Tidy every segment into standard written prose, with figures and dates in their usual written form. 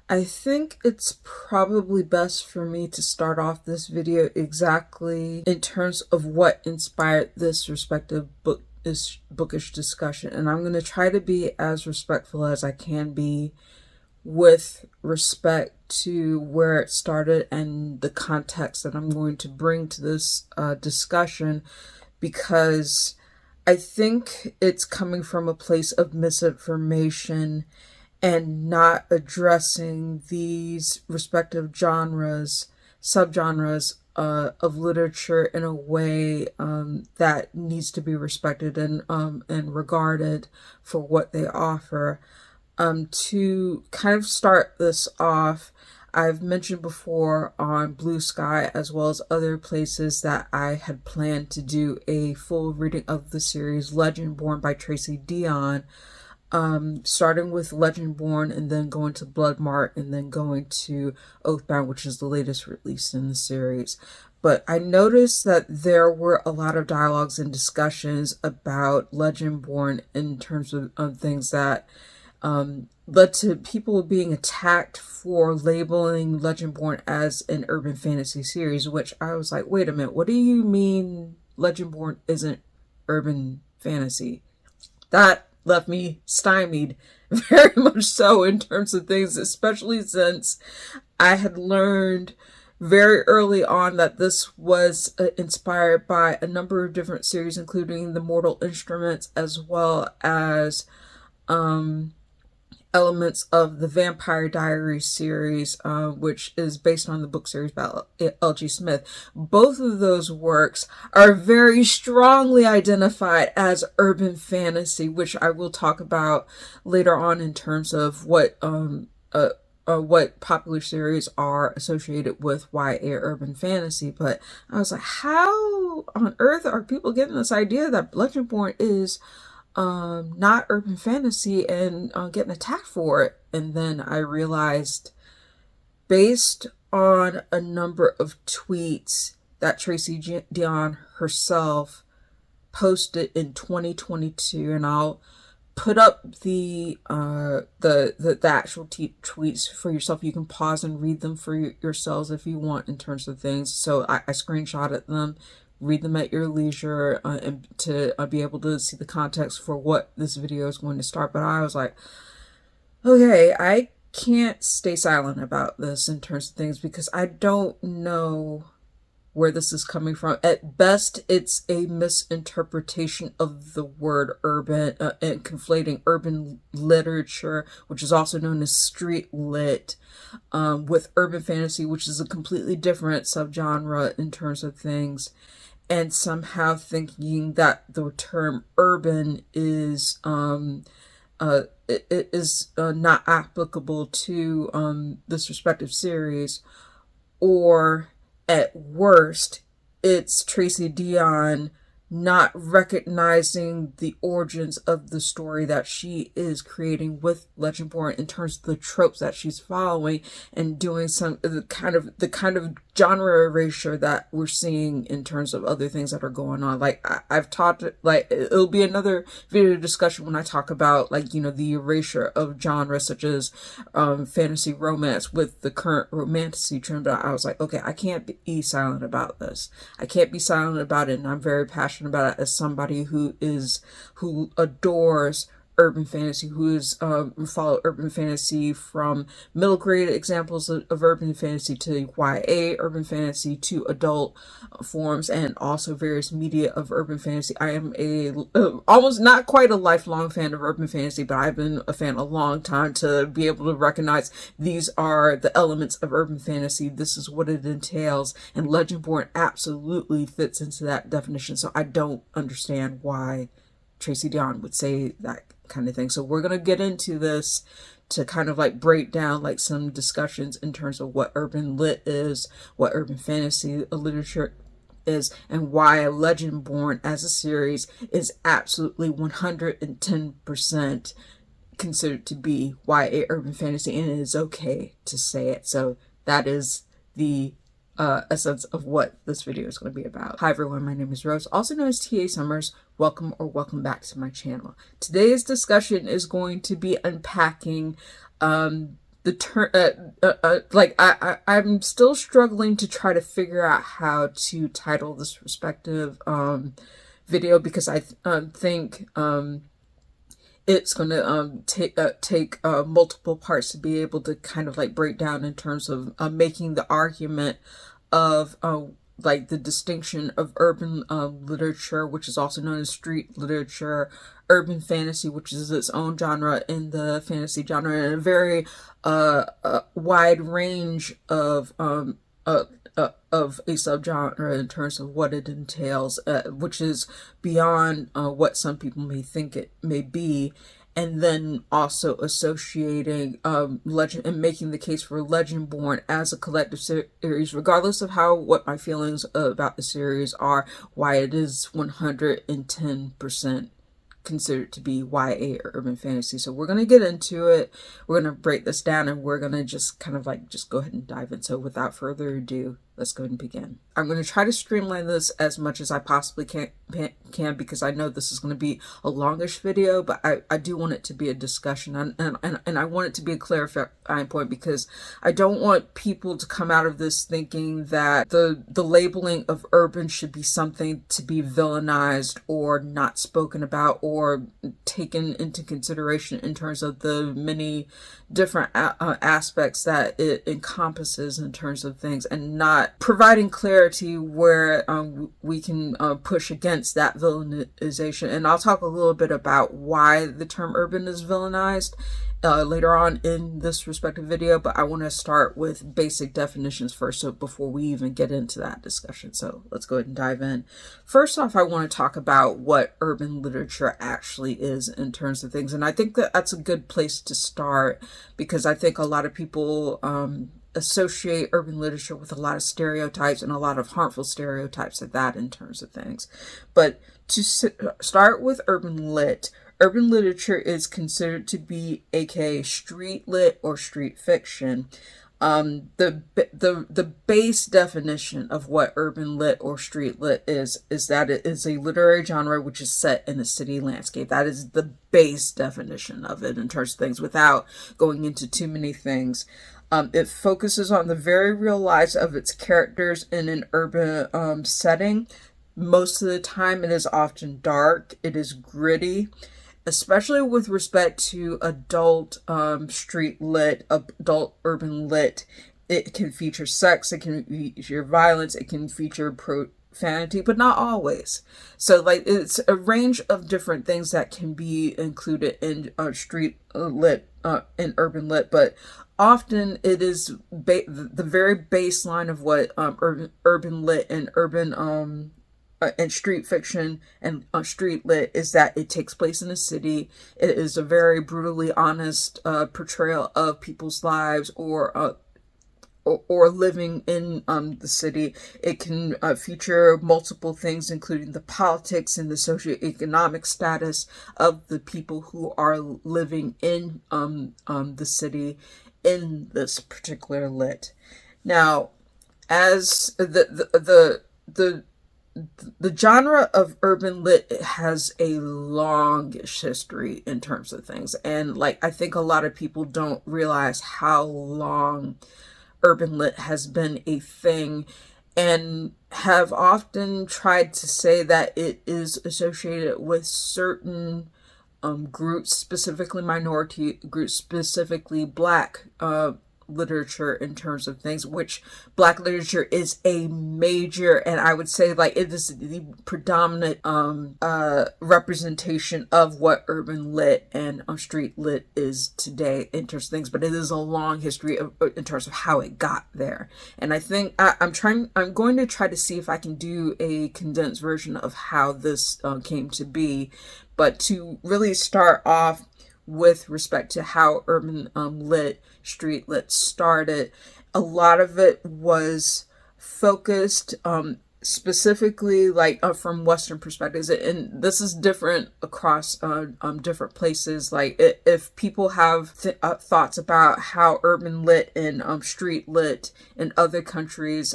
I think it's probably best for me to start off this video exactly in terms of what inspired this respective bookish discussion, and I'm going to try to be as respectful as I can be with respect to where it started and the context that I'm going to bring to this discussion, because I think it's coming from a place of misinformation and not addressing these respective genres, subgenres of literature in a way that needs to be respected and regarded for what they offer. To kind of start this off, I've mentioned before on Blue Sky as well as other places that I had planned to do a full reading of the series Legendborn by Tracy Deonn, starting with Legendborn and then going to Bloodmark and then going to Oathbound, which is the latest release in the series. But I noticed that there were a lot of dialogues and discussions about Legendborn in terms of things that led to people being attacked for labeling Legendborn as an urban fantasy series, which I was like, wait a minute, what do you mean Legendborn isn't urban fantasy? That left me stymied, very much so, in terms of things, especially since I had learned very early on that this was inspired by a number of different series, including the Mortal Instruments, as well as elements of the Vampire Diaries series, which is based on the book series by L.G. Smith. Both of those works are very strongly identified as urban fantasy, which I will talk about later on in terms of what popular series are associated with YA urban fantasy. But I was like, how on earth are people getting this idea that Legendborn is not urban fantasy and getting attacked for it? And then I realized, based on a number of tweets that Tracy Deonn herself posted in 2022, and I'll put up the actual tweets for yourself. You can pause and read them for yourselves if you want in terms of things. So I screenshotted them, read them at your leisure, and to be able to see the context for what this video is going to start. But I was like, okay, I can't stay silent about this in terms of things because I don't know where this is coming from. At best, it's a misinterpretation of the word urban and conflating urban literature, which is also known as street lit, with urban fantasy, which is a completely different subgenre in terms of things, and somehow thinking that the term urban is not applicable to this respective series, or at worst, it's Tracy Deonn not recognizing the origins of the story that she is creating with Legendborn in terms of the tropes that she's following, and doing some the kind of genre erasure that we're seeing in terms of other things that are going on. Like I've talked, like it'll be another video discussion when I talk about, like, you know, the erasure of genres such as fantasy romance with the current romantasy trend. But I was like, okay, I can't be silent about this. I can't be silent about it, and I'm very passionate about it as somebody who adores urban fantasy, who is follow urban fantasy from middle grade examples of urban fantasy to YA urban fantasy to adult forms, and also various media of urban fantasy. I am almost not quite a lifelong fan of urban fantasy, but I've been a fan a long time to be able to recognize these are the elements of urban fantasy. This is what it entails, and Legendborn absolutely fits into that definition. So I don't understand why Tracy Deonn would say that kind of thing. So we're going to get into this to kind of like break down like some discussions in terms of what urban lit is, what urban fantasy literature is, and why Legendborn as a series is absolutely 110% considered to be YA urban fantasy, and it is okay to say it. So that is the essence of what this video is going to be about. Hi everyone, my name is Rose, also known as TA Summers. Welcome or welcome back to my channel. Today's discussion is going to be unpacking the term, I'm still struggling to try to figure out how to title this respective video, because I think it's going to take multiple parts to be able to kind of like break down in terms of making the argument of like the distinction of urban literature, which is also known as street literature, urban fantasy, which is its own genre in the fantasy genre, and a very wide range of a subgenre in terms of what it entails, which is beyond what some people may think it may be. And then also associating Legend and making the case for Legendborn as a collective series, regardless of what my feelings about the series are, why it is 110% considered to be YA or urban fantasy. So we're going to get into it. We're going to break this down, and we're going to just kind of like just go ahead and dive in. So without further ado, let's go ahead and begin. I'm going to try to streamline this as much as I possibly can because I know this is going to be a longish video, but I do want it to be a discussion, and I want it to be a clarifying point, because I don't want people to come out of this thinking that the labeling of urban should be something to be villainized or not spoken about or taken into consideration in terms of the many different aspects that it encompasses in terms of things, and not providing clarity where we can push against that villainization. And I'll talk a little bit about why the term urban is villainized later on in this respective video, but I want to start with basic definitions first, so before we even get into that discussion. So let's go ahead and dive in. First off, I want to talk about what urban literature actually is in terms of things, and I think that that's a good place to start, because I think a lot of people associate urban literature with a lot of stereotypes, and a lot of harmful stereotypes at that in terms of things. But to start with urban literature is considered to be aka street lit or street fiction. The base definition of what urban lit or street lit is that it is a literary genre which is set in a city landscape. That is the base definition of it in terms of things, without going into too many things. It focuses on the very real lives of its characters in an urban setting. Most of the time it is often dark, it is gritty, especially with respect to adult street lit, adult urban lit. It can feature sex, it can feature violence, it can feature profanity, but not always. So like it's a range of different things that can be included in street lit and urban lit, but often it is the very baseline of what urban lit and urban and street fiction and street lit is that it takes place in a city. It is a very brutally honest portrayal of people's lives or living in the city. It can feature multiple things, including the politics and the socioeconomic status of the people who are living in the city in this particular lit. Now, as the genre of urban lit has a longish history in terms of things, and like I think a lot of people don't realize how long urban lit has been a thing, and have often tried to say that it is associated with certain groups, specifically minority groups, specifically Black literature in terms of things, which Black literature is a major, and I would say like it is the predominant representation of what urban lit and street lit is today in terms of things. But it is a long history in terms of how it got there, and I think I'm going to try to see if I can do a condensed version of how this came to be. But to really start off with respect to how urban lit, street lit started, a lot of it was focused specifically like from Western perspectives, and this is different across different places. Like if people have thoughts about how urban lit and street lit in other countries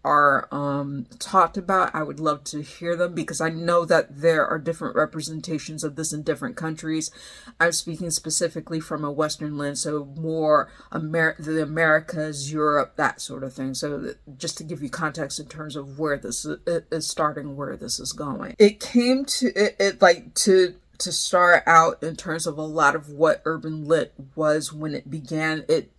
are talked about. I would love to hear them because I know that there are different representations of this in different countries. I'm speaking specifically from a Western lens, so more the Americas, Europe, that sort of thing. So just to give you context in terms of where this is starting, where this is going. It came to to start out in terms of a lot of what urban lit was when it began. It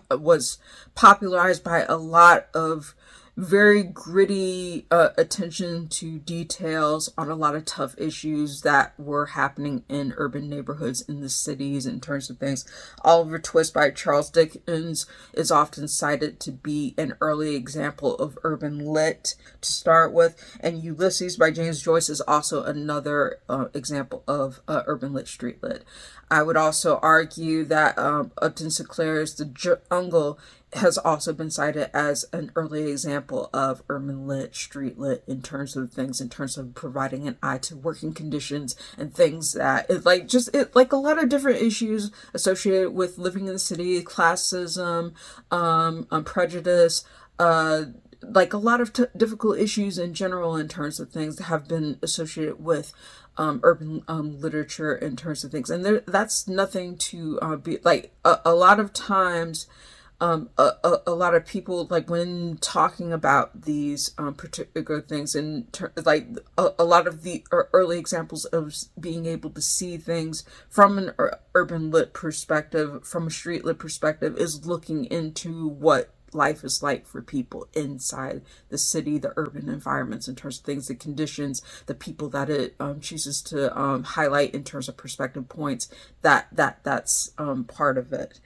was popularized by a lot of very gritty attention to details on a lot of tough issues that were happening in urban neighborhoods in the cities in terms of things. Oliver Twist by Charles Dickens is often cited to be an early example of urban lit to start with, and Ulysses by James Joyce is also another example of urban lit, street lit. I would also argue that Upton Sinclair's The Jungle has also been cited as an early example of urban lit, street lit in terms of things, in terms of providing an eye to working conditions and things that like a lot of different issues associated with living in the city, classism, prejudice, like a lot of difficult issues in general in terms of things that have been associated with urban literature in terms of things. And that's nothing to be like a lot of times. A lot of people, like when talking about these particular things, and like a lot of the early examples of being able to see things from an urban lit perspective, from a street lit perspective, is looking into what life is like for people inside the city, the urban environments, in terms of things, the conditions, the people that it chooses to highlight in terms of perspective points. That's part of it.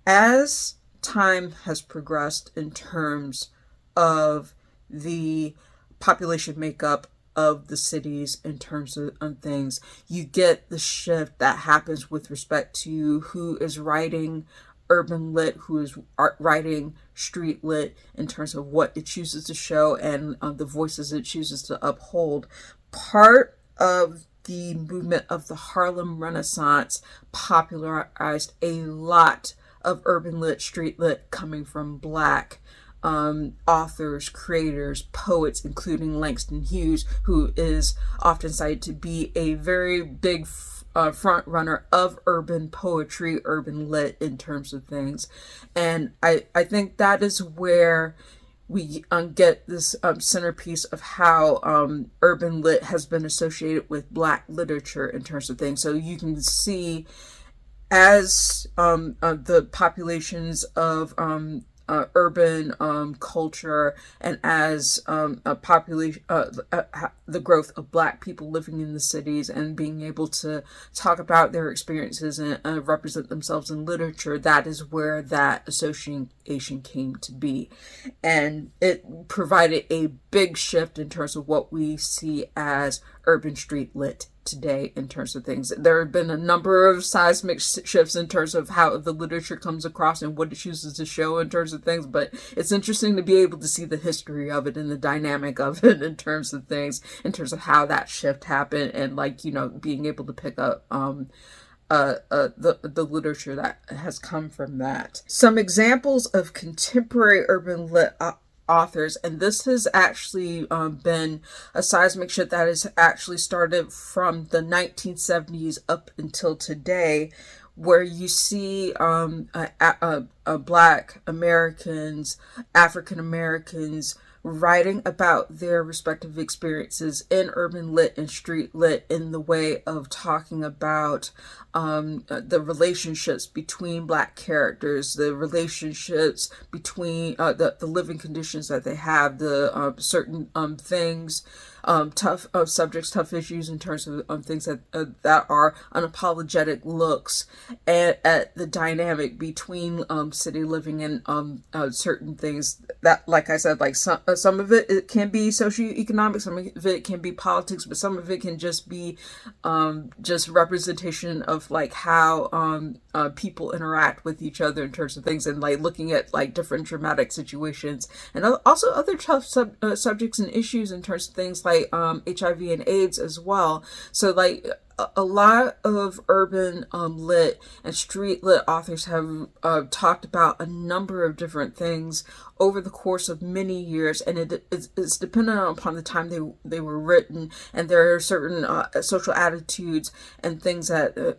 As time has progressed in terms of the population makeup of the cities, in terms of things, you get the shift that happens with respect to who is writing urban lit, who is writing street lit, in terms of what it chooses to show and the voices it chooses to uphold. Part of the movement of the Harlem Renaissance popularized a lot of urban lit, street lit coming from Black authors, creators, poets, including Langston Hughes, who is often cited to be a very big front runner of urban poetry, urban lit in terms of things. And I think that is where we get this centerpiece of how urban lit has been associated with Black literature in terms of things. So you can see as the populations of urban culture, and as a population, the growth of Black people living in the cities and being able to talk about their experiences and represent themselves in literature, that is where that association came to be. And it provided a big shift in terms of what we see as urban street lit today in terms of things. There have been a number of seismic shifts in terms of how the literature comes across and what it chooses to show in terms of things, but it's interesting to be able to see the history of it and the dynamic of it in terms of things, in terms of how that shift happened, and like, you know, being able to pick up the literature that has come from that. Some examples of contemporary urban lit authors, and this has actually been a seismic shift that has actually started from the 1970s up until today, where you see Black Americans, African Americans writing about their respective experiences in urban lit and street lit, in the way of talking about the relationships between Black characters, the relationships between the living conditions that they have, the certain things, tough subjects, tough issues in terms of things that are unapologetic looks at the dynamic between city living and certain things that, like I said, like some of it can be socioeconomic, some of it can be politics, but some of it can just be just representation of like how people interact with each other in terms of things, and like looking at like different dramatic situations, and also other tough subjects and issues in terms of things like HIV and AIDS as well. So like a lot of urban lit and street lit authors have talked about a number of different things over the course of many years, and it's dependent upon the time they were written, and there are certain social attitudes and things that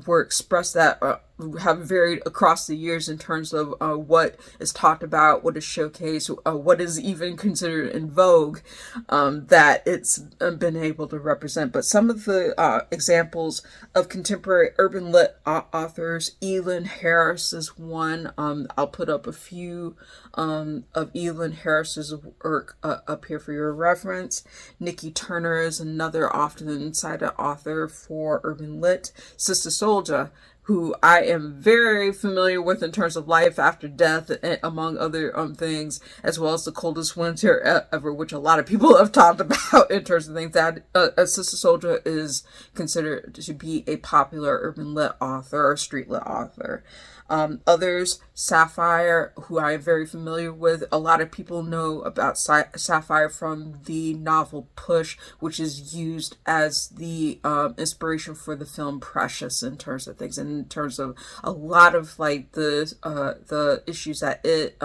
were expressed that have varied across the years in terms of what is talked about, what is showcased, what is even considered in vogue, that it's been able to represent. But some of the examples of contemporary urban lit authors, Elin Harris is one. I'll put up a few of Elin Harris's work up here for your reference. Nikki Turner is another often cited author for urban lit. Sister Souljah, who I am very familiar with in terms of Life After Death, among other things, as well as The Coldest Winter Ever, which a lot of people have talked about in terms of things. That Sister Souljah is considered to be a popular urban lit author or street lit author. Others, Sapphire, who I am very familiar with. A lot of people know about Sapphire from the novel Push, which is used as the inspiration for the film Precious in terms of things, and in terms of a lot of like the issues that it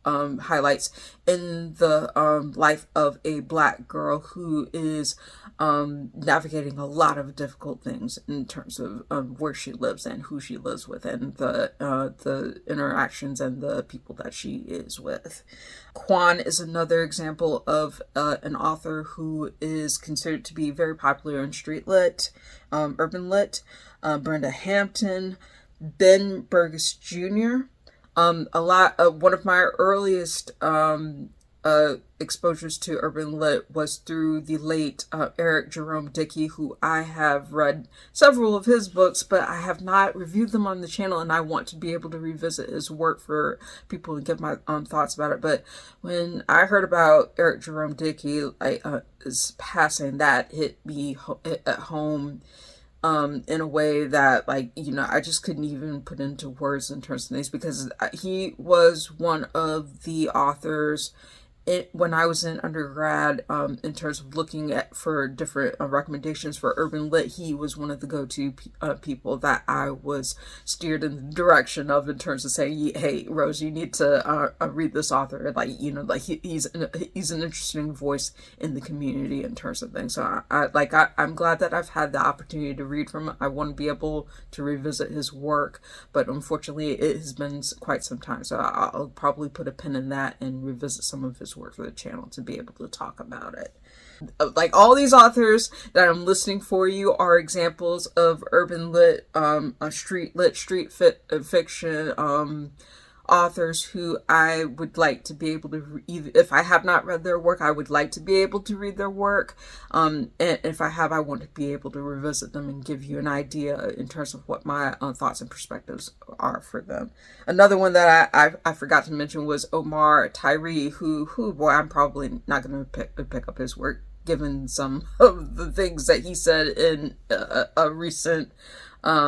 highlights in the life of a Black girl who is navigating a lot of difficult things in terms of where she lives and who she lives with, and the interactions and the people that she is with. Quan is another example of an author who is considered to be very popular in street lit, urban lit. Brenda Hampton, Ben Burgess Jr. One of my earliest exposures to urban lit was through the late Eric Jerome Dickey, who I have read several of his books, but I have not reviewed them on the channel, and I want to be able to revisit his work for people and give my thoughts about it. But when I heard about Eric Jerome Dickey, his passing, that hit me at home in a way that, like, you know, I just couldn't even put into words in terms of things, because he was one of the authors when I was in undergrad, in terms of looking for different recommendations for urban lit. He was one of the go-to people that I was steered in the direction of, in terms of saying, hey, Rose, you need to read this author. Like, you know, like he's an interesting voice in the community in terms of things. So I'm glad that I've had the opportunity to read from him. I want to be able to revisit his work, but unfortunately it has been quite some time. So I'll probably put a pin in that and revisit some of his work for the channel to be able to talk about it. Like, all these authors that I'm listing for you are examples of urban lit, street fiction authors who I would like to be able to if I have not read their work, I would like to be able to read their work. And if I have, I want to be able to revisit them and give you an idea in terms of what my thoughts and perspectives are for them. Another one that I forgot to mention was Omar Tyree, who boy, I'm probably not going to pick up his work, given some of the things that he said in a recent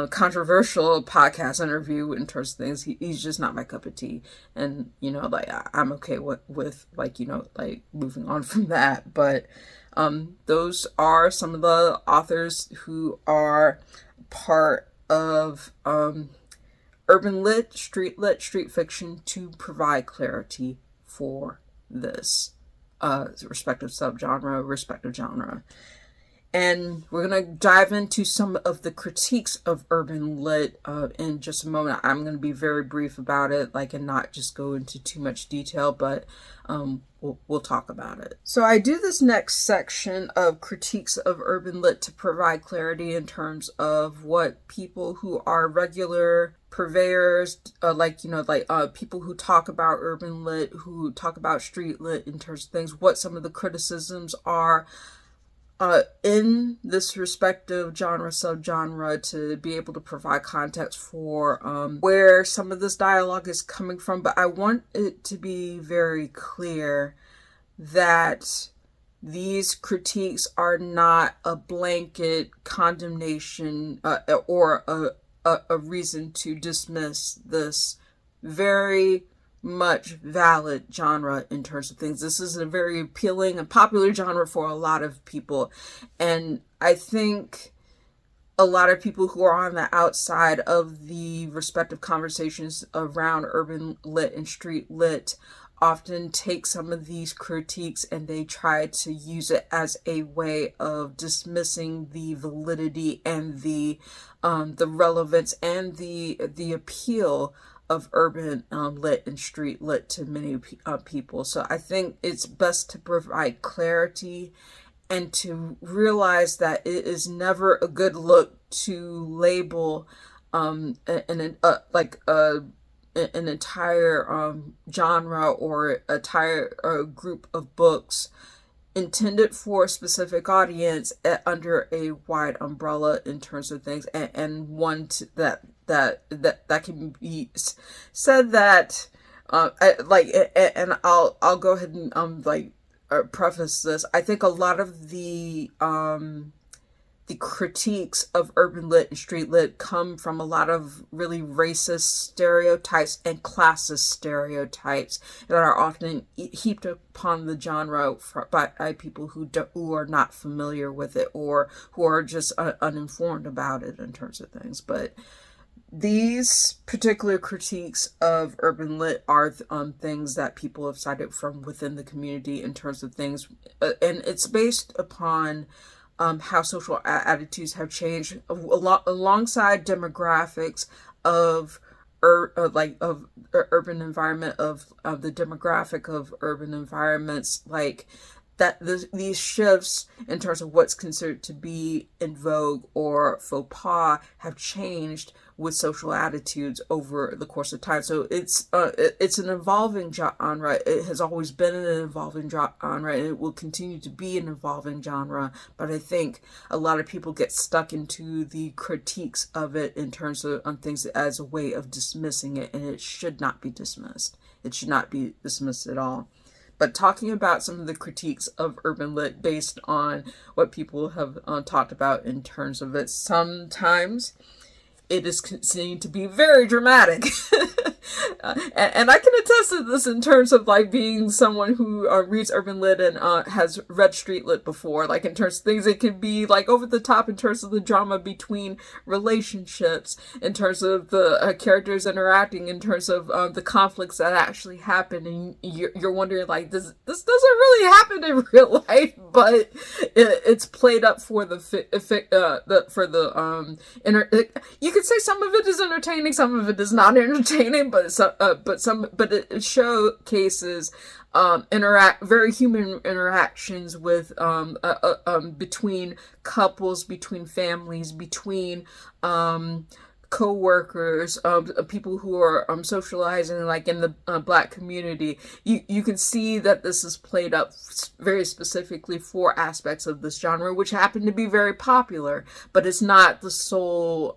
controversial podcast interview in terms of things. He's just not my cup of tea, and you know, like, I'm okay with like, you know, like, moving on from that. But those are some of the authors who are part of urban lit, street fiction to provide clarity for this respective subgenre, respective genre. And we're going to dive into some of the critiques of urban lit in just a moment. I'm going to be very brief about it, like, and not just go into too much detail, but we'll talk about it. So I do this next section of critiques of urban lit to provide clarity in terms of what people who are regular purveyors, people who talk about urban lit, who talk about street lit in terms of things, what some of the criticisms are in this respective subgenre, to be able to provide context for where some of this dialogue is coming from. But I want it to be very clear that these critiques are not a blanket condemnation or a reason to dismiss this very much valid genre in terms of things. This is a very appealing and popular genre for a lot of people, and I think a lot of people who are on the outside of the respective conversations around urban lit and street lit often take some of these critiques and they try to use it as a way of dismissing the validity and the relevance and the appeal of urban lit and street lit to many people. So I think it's best to provide clarity and to realize that it is never a good look to label an entire genre or entire group of books intended for a specific audience under a wide umbrella in terms of things, and one that can be said that I'll go ahead and preface this. I think a lot of the critiques of urban lit and street lit come from a lot of really racist stereotypes and classist stereotypes that are often heaped upon the genre by people who are not familiar with it or who are just uninformed about it in terms of things. But these particular critiques of urban lit are things that people have cited from within the community in terms of things, and it's based upon how social attitudes have changed alongside demographics of urban environment of the demographic of urban environments, like that these shifts in terms of what's considered to be in vogue or faux pas have changed with social attitudes over the course of time. So it's an evolving genre. It has always been an evolving genre, and it will continue to be an evolving genre. But I think a lot of people get stuck into the critiques of it in terms of things as a way of dismissing it, and it should not be dismissed. It should not be dismissed at all. But talking about some of the critiques of urban lit based on what people have talked about in terms of it, sometimes it is seen to be very dramatic. And I can attest to this in terms of like being someone who reads urban lit and has read street lit before. Like in terms of things, it can be like over the top in terms of the drama between relationships, in terms of the characters interacting, in terms of the conflicts that actually happen, and you're wondering like this doesn't really happen in real life, but it's played up for you could say some of it is entertaining, some of it is not entertaining, but it showcases very human interactions with between couples, between families, between co-workers, people who are socializing like in the Black community. You can see that this is played up very specifically for aspects of this genre, which happen to be very popular, but it's not the sole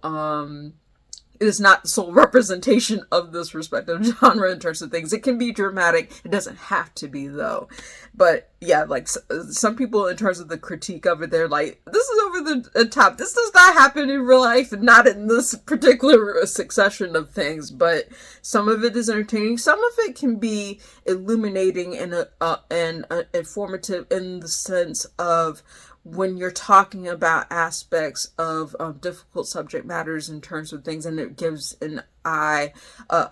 it is not the sole representation of this respective genre in terms of things. It can be dramatic. It doesn't have to be, though. But yeah, like some people in terms of the critique of it, they're like, this is over the top. This does not happen in real life, and not in this particular succession of things. But some of it is entertaining. Some of it can be illuminating and informative in the sense of when you're talking about aspects of difficult subject matters in terms of things, and it gives an eye,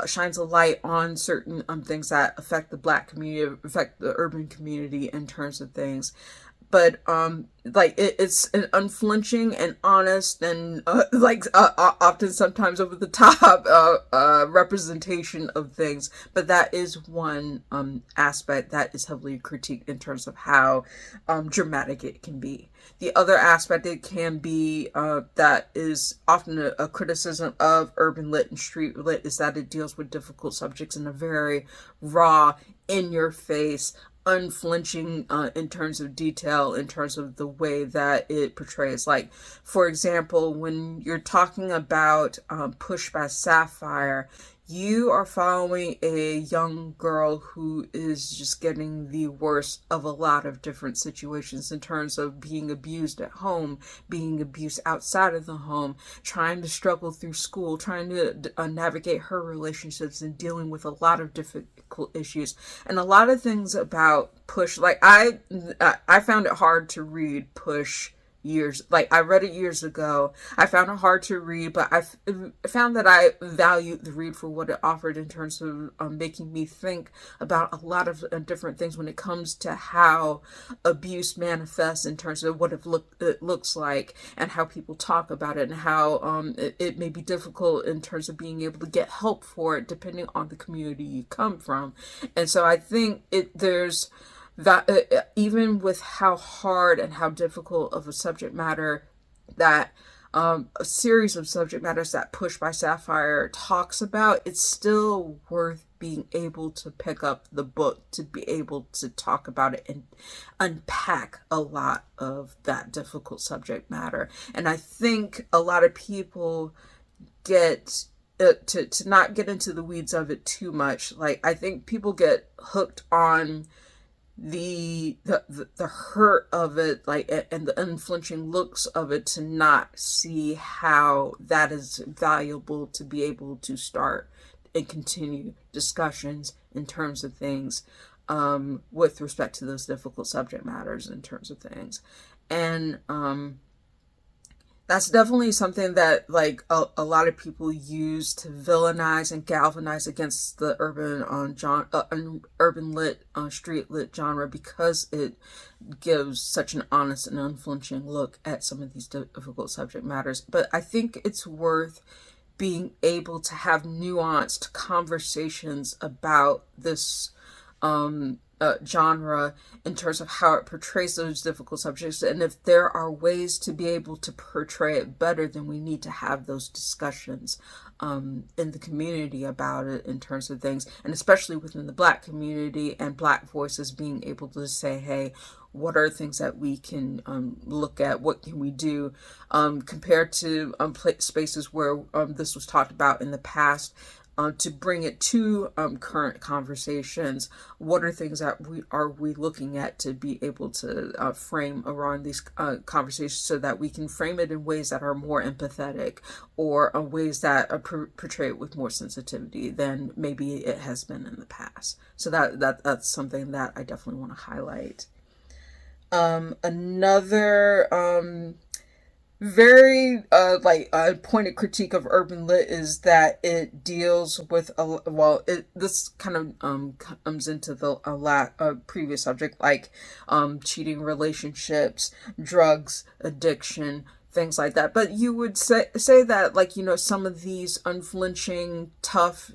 shines a light on certain things that affect the Black community, affect the urban community in terms of things. But it's an unflinching and honest and often sometimes over the top representation of things. But that is one aspect that is heavily critiqued in terms of how dramatic it can be. The other aspect it can be that is often a criticism of urban lit and street lit is that it deals with difficult subjects in a very raw, in-your-face, unflinching in terms of detail, in terms of the way that it portrays. Like, for example, when you're talking about Push by Sapphire, you are following a young girl who is just getting the worst of a lot of different situations in terms of being abused at home, being abused outside of the home, trying to struggle through school, trying to navigate her relationships and dealing with a lot of difficult issues. And a lot of things about Push, like I found it hard to read Push years. Like, I read it years ago. I found it hard to read, but I found that I valued the read for what it offered in terms of making me think about a lot of different things when it comes to how abuse manifests in terms of what it looks like, and how people talk about it, and how it may be difficult in terms of being able to get help for it depending on the community you come from. And so I think there's that even with how hard and how difficult of a subject matter that a series of subject matters that Push by Sapphire talks about, it's still worth being able to pick up the book to be able to talk about it and unpack a lot of that difficult subject matter. And I think a lot of people get to not get into the weeds of it too much. Like, I think people get hooked on the hurt of it, like, and the unflinching looks of it, to not see how that is valuable to be able to start and continue discussions in terms of things with respect to those difficult subject matters in terms of things. And that's definitely something that, like, a lot of people use to villainize and galvanize against the urban lit, street lit genre, because it gives such an honest and unflinching look at some of these difficult subject matters. But I think it's worth being able to have nuanced conversations about this genre in terms of how it portrays those difficult subjects. And if there are ways to be able to portray it better, then we need to have those discussions in the community about it in terms of things, and especially within the Black community, and Black voices being able to say, hey, what are things that we can look at? What can we do compared to spaces where this was talked about in the past? To bring it to current conversations, what are things that we looking at to be able to frame around these conversations, so that we can frame it in ways that are more empathetic, or ways that portray it with more sensitivity than maybe it has been in the past. So that's something that I definitely want to highlight. Another very pointed critique of urban lit is that it deals with this kind of comes into the previous subject, like cheating relationships, drugs, addiction, things like that. But you would say that, like, you know, some of these unflinching, tough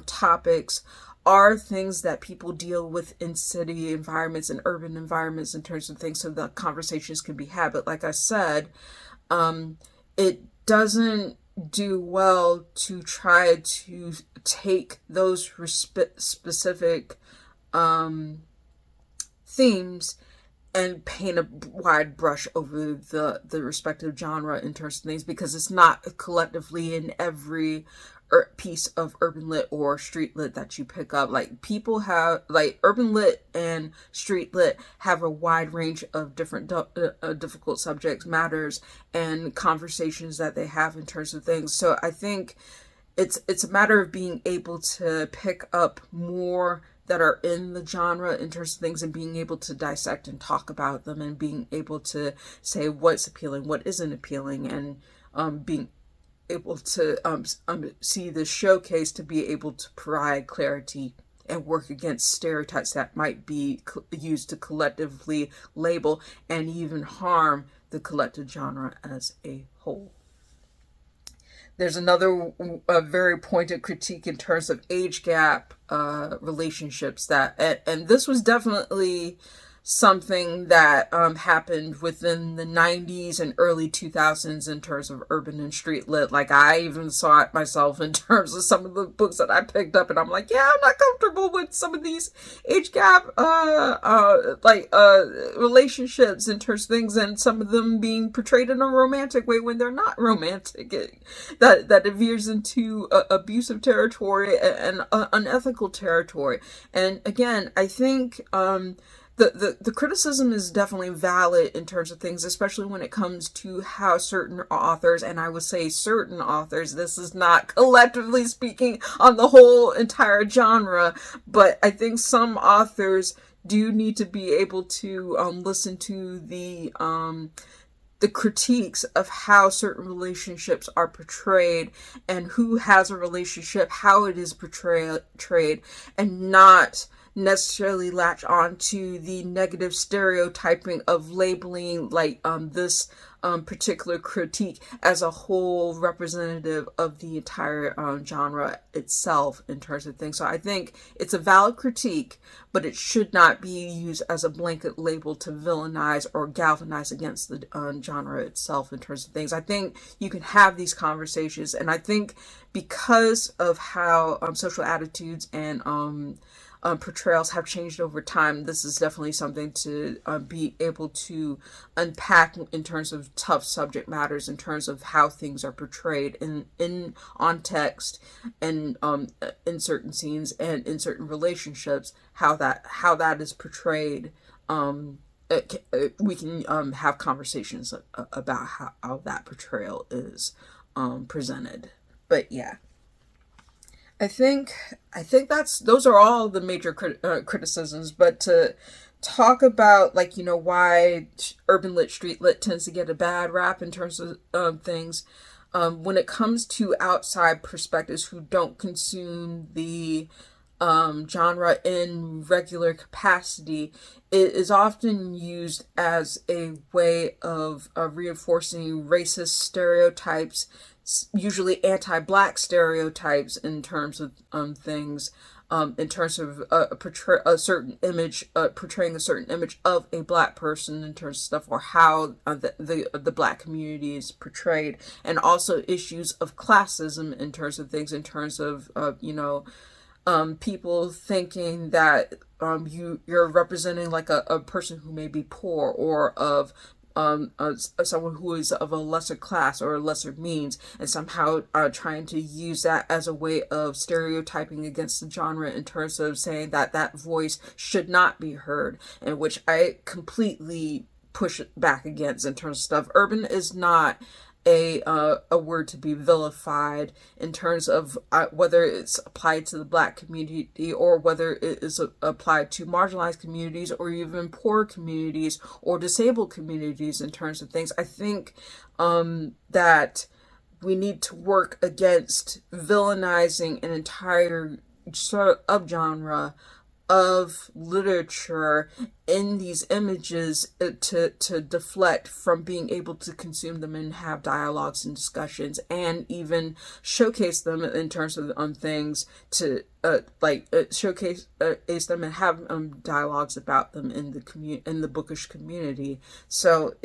topics are things that people deal with in city environments and urban environments in terms of things, so the conversations can be had. But like I said, it doesn't do well to try to take those specific themes and paint a wide brush over the respective genre in terms of things, because it's not collectively in every piece of urban lit or street lit that you pick up. Like, people have, like, urban lit and street lit have a wide range of different difficult subjects matters and conversations that they have in terms of things. So I think it's a matter of being able to pick up more that are in the genre in terms of things, and being able to dissect and talk about them, and being able to say what's appealing, what isn't appealing, and being able to see the showcase to be able to provide clarity and work against stereotypes that might be used to collectively label and even harm the collective genre as a whole. There's another very pointed critique in terms of age gap relationships, that, and this was definitely something that happened within the 90s and early 2000s in terms of urban and street lit. Like, I even saw it myself in terms of some of the books that I picked up, and I'm like, yeah, I'm not comfortable with some of these age gap relationships in terms of things, and some of them being portrayed in a romantic way when they're not romantic. That veers into abusive territory and unethical territory. And again, I think the criticism is definitely valid in terms of things, especially when it comes to how certain authors, and I would say certain authors, this is not collectively speaking on the whole entire genre, but I think some authors do need to be able to listen to the the critiques of how certain relationships are portrayed and who has a relationship, how it is portrayed, and not necessarily latch on to the negative stereotyping of labeling like this particular critique as a whole representative of the entire genre itself in terms of things. So I think it's a valid critique, but it should not be used as a blanket label to villainize or galvanize against the genre itself in terms of things. I think you can have these conversations, and I think because of how social attitudes and portrayals have changed over time, this is definitely something to be able to unpack in terms of tough subject matters, in terms of how things are portrayed in on text and in certain scenes and in certain relationships, how that is portrayed. We can have conversations about how that portrayal is presented. But yeah. I think those are all the major criticisms. But to talk about, like, you know, why urban lit, street lit tends to get a bad rap in terms of things, when it comes to outside perspectives who don't consume the genre in regular capacity, it is often used as a way of reinforcing racist stereotypes, usually anti-black stereotypes in terms of things, in terms of portraying a certain image of a black person in terms of stuff, or how the black community is portrayed, and also issues of classism in terms of things, in terms of people thinking that you're representing like a person who may be poor, or of someone who is of a lesser class or lesser means, and somehow trying to use that as a way of stereotyping against the genre in terms of saying that that voice should not be heard, and which I completely push back against in terms of stuff. Urban is not a word to be vilified in terms of whether it's applied to the black community, or whether it is applied to marginalized communities, or even poor communities or disabled communities in terms of things. I think that we need to work against villainizing an entire subgenre of literature in these images to deflect from being able to consume them and have dialogues and discussions, and even showcase them in terms of things to showcase them and have dialogues about them in the bookish community. So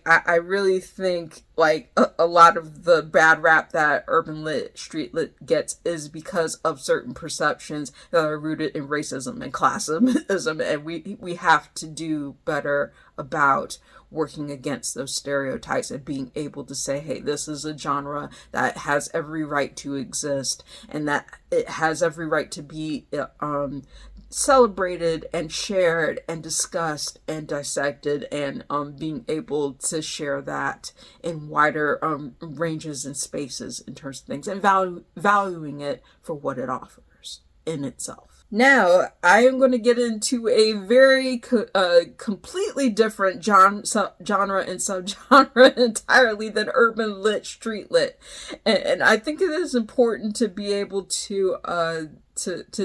I really think a lot of the bad rap that urban lit, street lit gets is because of certain perceptions that are rooted in racism and classism, and we have to do better about working against those stereotypes and being able to say, hey, this is a genre that has every right to exist, and that it has every right to be celebrated and shared and discussed and dissected, and being able to share that in wider ranges and spaces in terms of things, and valuing it for what it offers in itself. Now, I am going to get into a very completely different genre and subgenre entirely than urban lit, street lit. And I think it is important to be able to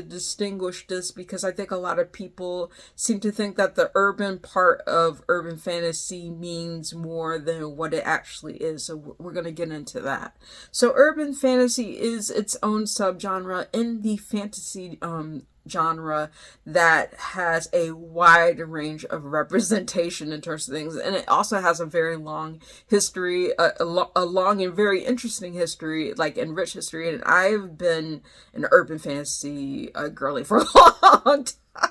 distinguish this, because I think a lot of people seem to think that the urban part of urban fantasy means more than what it actually is. So we're going to get into that. So urban fantasy is its own subgenre in the fantasy genre that has a wide range of representation in terms of things, and it also has a very long history, a long and very interesting history, and rich history. And I've been an urban fantasy girly for a long time.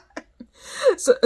So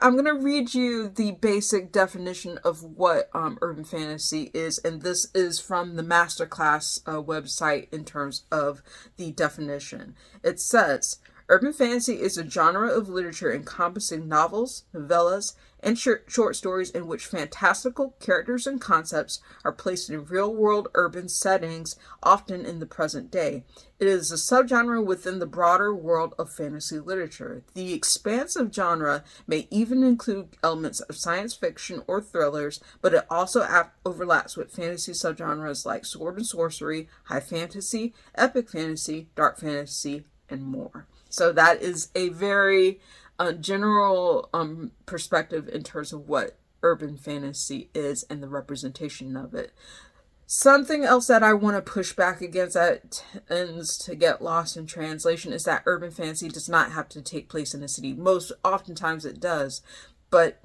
I'm going to read you the basic definition of what urban fantasy is, and this is from the Masterclass website in terms of the definition. It says, Urban fantasy is a genre of literature encompassing novels, novellas, and short stories in which fantastical characters and concepts are placed in real-world urban settings, often in the present day. It is a subgenre within the broader world of fantasy literature. The expansive genre may even include elements of science fiction or thrillers, but it also overlaps with fantasy subgenres like sword and sorcery, high fantasy, epic fantasy, dark fantasy, and more. So that is a very general perspective in terms of what urban fantasy is and the representation of it. Something else that I want to push back against that tends to get lost in translation is that urban fantasy does not have to take place in a city. Most oftentimes it does, but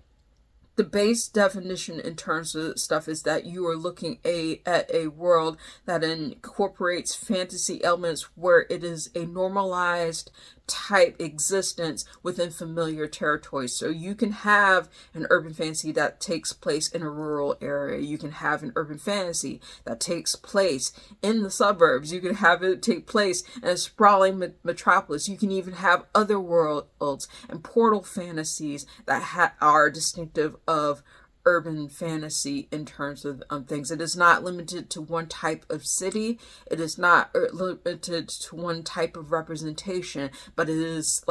the base definition in terms of stuff is that you are looking at a world that incorporates fantasy elements where it is a normalized type existence within familiar territories. So you can have an urban fantasy that takes place in a rural area. You can have an urban fantasy that takes place in the suburbs. You can have it take place in a sprawling metropolis. You can even have other worlds and portal fantasies that are distinctive of urban fantasy in terms of things. It is not limited to one type of city. It is not limited to one type of representation, but it is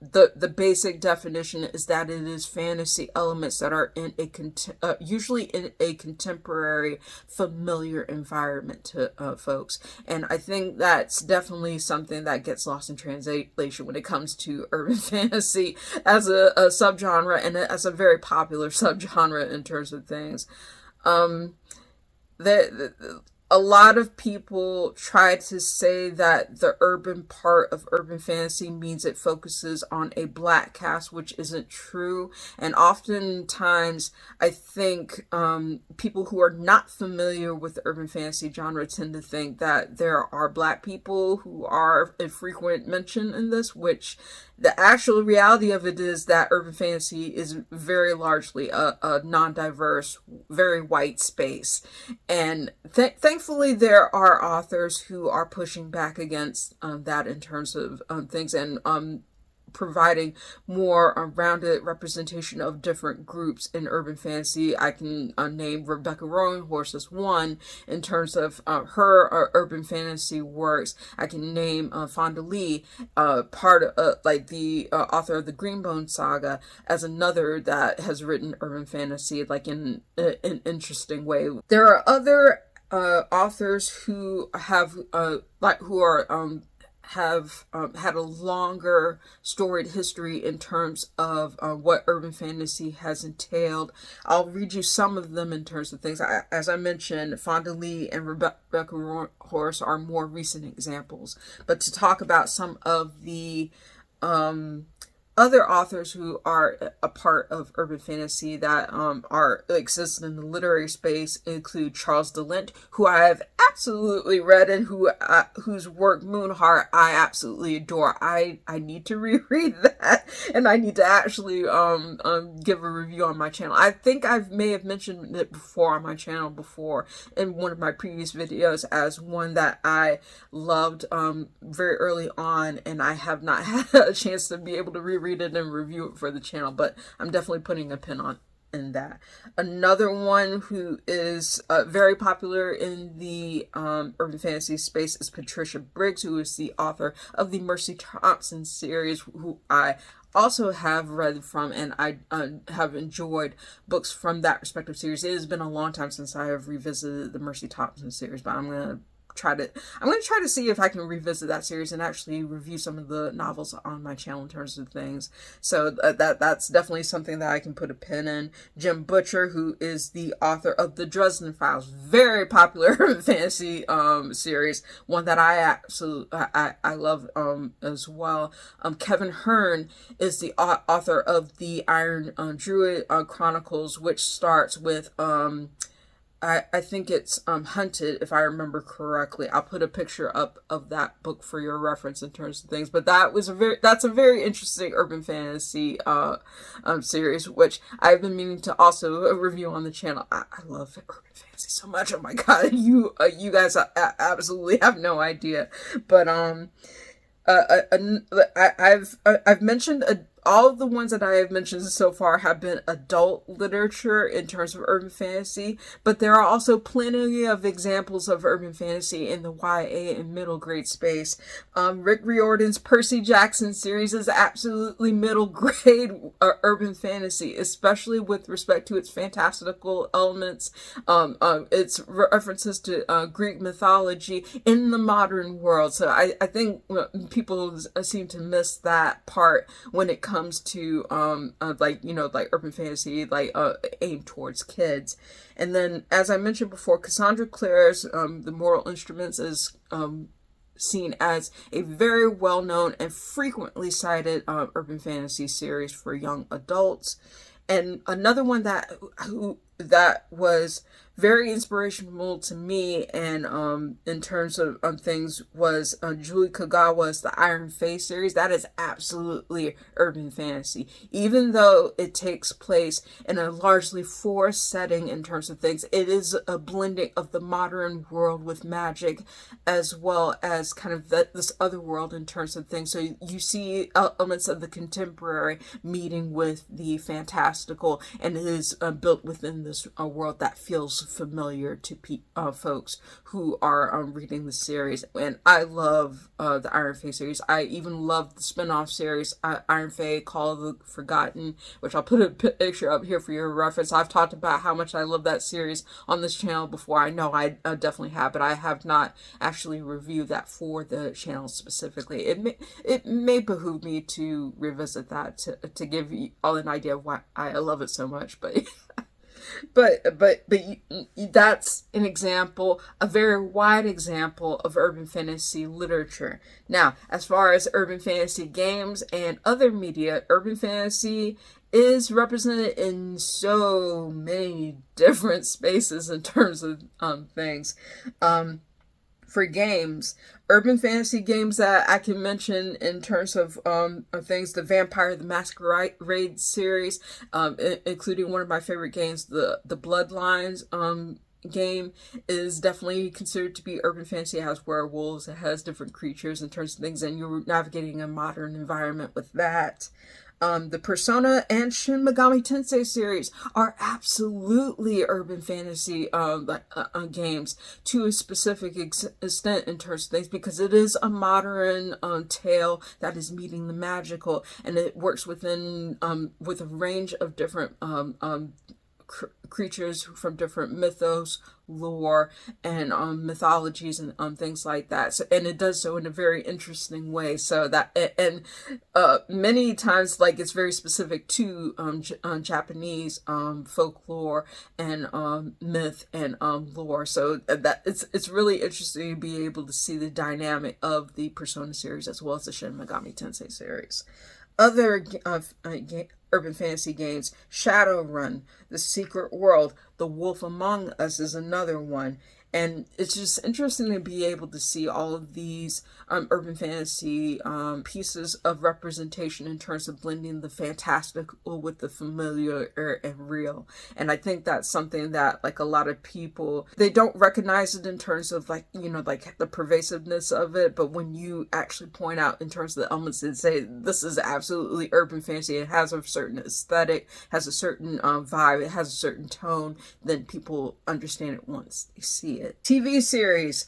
the basic definition is that it is fantasy elements that are in a usually in a contemporary familiar environment to folks. And I think that's definitely something that gets lost in translation when it comes to urban fantasy as a subgenre, and as a very popular subgenre in terms of things. A lot of people try to say that the urban part of urban fantasy means it focuses on a black cast, which isn't true. And oftentimes, I think people who are not familiar with the urban fantasy genre tend to think that there are black people who are a frequent mention in this, which the actual reality of it is that urban fantasy is very largely a non-diverse, very white space. And thankfully, there are authors who are pushing back against that in terms of things, and providing more rounded representation of different groups in urban fantasy. I can name Rebecca Roanhorse as one in terms of her urban fantasy works. I can name Fonda Lee, part of the author of the Greenbone saga, as another that has written urban fantasy like in an interesting way. There are other authors who have had a longer storied history in terms of what urban fantasy has entailed. I'll read you some of them in terms of things. As I mentioned, Fonda Lee and Rebecca Roanhorse are more recent examples. But to talk about some of the other authors who are a part of urban fantasy that exist in the literary space include Charles DeLint, who I have absolutely read and whose work Moonheart I absolutely adore. I need to reread that, and I need to actually give a review on my channel. I think I may have mentioned it before on my channel before in one of my previous videos as one that I loved very early on, and I have not had a chance to be able to reread it and review it for the channel, but I'm definitely putting a pin in that. Another one who is very popular in the urban fantasy space is Patricia Briggs, who is the author of the Mercy Thompson series, who I also have read from, and I have enjoyed books from that respective series. It has been a long time since I have revisited the Mercy Thompson series, but I'm going to try to see if I can revisit that series and actually review some of the novels on my channel in terms of things. So that's definitely something that I can put a pin in. Jim Butcher, who is the author of the Dresden Files, very popular fantasy series, one that I love as well. Kevin Hearn is the author of the Iron Druid Chronicles, which starts with I think it's Hunted, if I remember correctly. I'll put a picture up of that book for your reference in terms of things. But that's a very interesting urban fantasy series, which I've been meaning to also review on the channel. I love urban fantasy so much. Oh my god, you guys absolutely have no idea. But I've mentioned all of the ones that I have mentioned so far have been adult literature in terms of urban fantasy, but there are also plenty of examples of urban fantasy in the YA and middle grade space. Rick Riordan's Percy Jackson series is absolutely middle grade urban fantasy, especially with respect to its fantastical elements, its references to Greek mythology in the modern world. So I think people seem to miss that part when it comes to like urban fantasy aimed towards kids. And then, as I mentioned before, Cassandra Clare's The Mortal Instruments is seen as a very well-known and frequently cited urban fantasy series for young adults. And another one that was very inspirational to me, and in terms of things, was Julie Kagawa's The Iron Face series. That is absolutely urban fantasy, even though it takes place in a largely forest setting. In terms of things, it is a blending of the modern world with magic, as well as kind of this other world in terms of things. So you see elements of the contemporary meeting with the fantastical, and it is built within this world that feels familiar to folks who are reading the series. And I love the Iron Face series. I even love the spin-off series, Iron Fae Call of the Forgotten, which I'll put a picture up here for your reference. I've talked about how much I love that series on this channel before. I know I definitely have, but I have not actually reviewed that for the channel specifically. It may behoove me to revisit that to give you all an idea of why I love it so much, but but that's an example, a very wide example of urban fantasy literature. Now, as far as urban fantasy games and other media, urban fantasy is represented in so many different spaces in terms of things. For games, urban fantasy games that I can mention in terms of things, the Vampire the Masquerade series, including one of my favorite games, the Bloodlines game, is definitely considered to be urban fantasy. It has werewolves, it has different creatures in terms of things, and you're navigating a modern environment with that. The Persona and Shin Megami Tensei series are absolutely urban fantasy games to a specific extent in terms of things, because it is a modern tale that is meeting the magical, and it works within with a range of different creatures from different mythos, lore, and mythologies, and things like that. So, and it does so in a very interesting way. So that, and many times, like, it's very specific to Japanese folklore and myth and lore. So that it's really interesting to be able to see the dynamic of the Persona series as well as the Shin Megami Tensei series. Other urban fantasy games, Shadowrun, The Secret World, The Wolf Among Us is another one. And it's just interesting to be able to see all of these urban fantasy pieces of representation in terms of blending the fantastical with the familiar and real. And I think that's something that, like, a lot of people, they don't recognize it in terms of, like, you know, like the pervasiveness of it. But when you actually point out in terms of the elements and say, this is absolutely urban fantasy, it has a certain aesthetic, has a certain vibe, it has a certain tone, then people understand it once they see it. TV series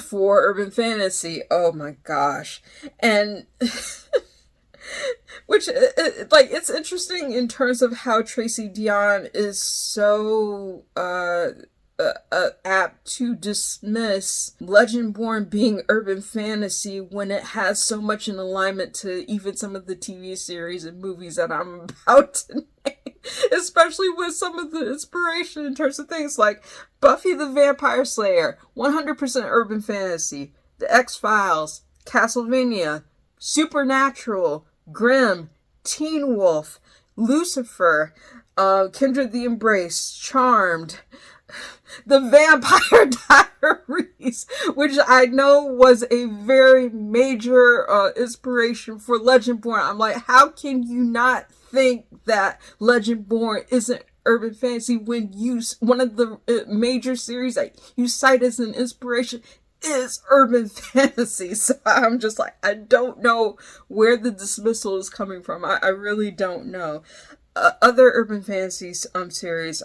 for urban fantasy, oh my gosh. And which, like, it's interesting in terms of how Tracy Deonn is so apt to dismiss Legendborn being urban fantasy when it has so much in alignment to even some of the TV series and movies that I'm about to name. Especially with some of the inspiration in terms of things like Buffy the Vampire Slayer, 100% urban fantasy, The X-Files, Castlevania, Supernatural, Grimm, Teen Wolf, Lucifer, Kindred the Embrace, Charmed, The Vampire Diaries, which I know was a very major inspiration for Legendborn. I'm like, how can you not think that Legendborn isn't urban fantasy when one of the major series that you cite as an inspiration is urban fantasy. So I'm just like, I don't know where the dismissal is coming from. I really don't know. Other urban fantasy series,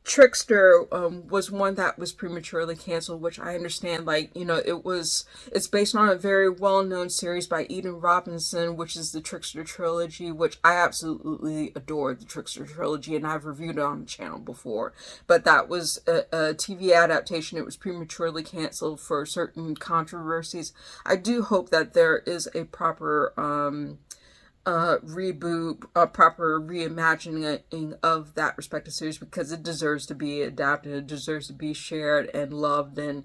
Trickster was one that was prematurely canceled, which I understand. Like, you know, it's based on a very well-known series by Eden Robinson, which is the Trickster trilogy, which I absolutely adore, the Trickster trilogy, and I've reviewed it on the channel before. But that was a TV adaptation. It was prematurely canceled for certain controversies. I do hope that there is a proper reboot, a proper reimagining of that respective series, because it deserves to be adapted, it deserves to be shared and loved, and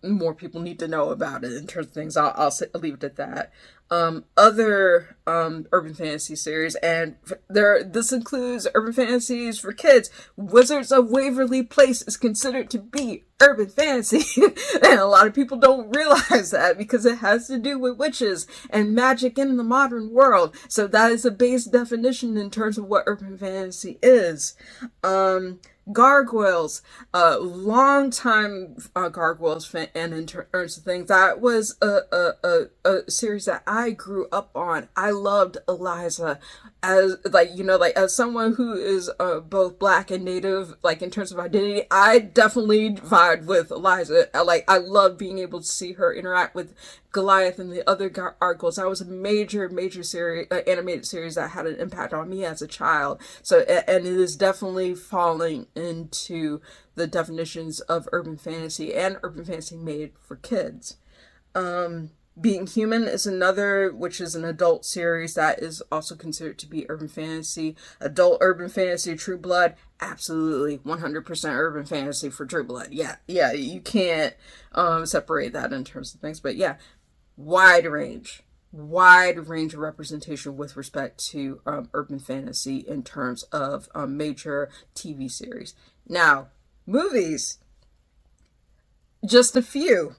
more people need to know about it in terms of things. I'll leave it at that. Other urban fantasy series, and this includes urban fantasies for kids. Wizards of Waverly Place is considered to be urban fantasy, and a lot of people don't realize that, because it has to do with witches and magic in the modern world. So that is a base definition in terms of what urban fantasy is. Gargoyles, long time Gargoyles fan, and in terms of things, that was a series that I grew up on. I loved Eliza, as like, you know, like as someone who is both Black and Native, like in terms of identity, I definitely vibe with Eliza. I love being able to see her interact with Goliath and the other gargoyles. That was a major series, animated series that had an impact on me as a child. So, and it is definitely falling into the definitions of urban fantasy, and urban fantasy made for kids. Being Human is another, which is an adult series that is also considered to be urban fantasy. Adult urban fantasy, True Blood, absolutely 100% urban fantasy for True Blood. Yeah, you can't separate that in terms of things. But yeah, wide range of representation with respect to urban fantasy in terms of major TV series. Now, movies, just a few.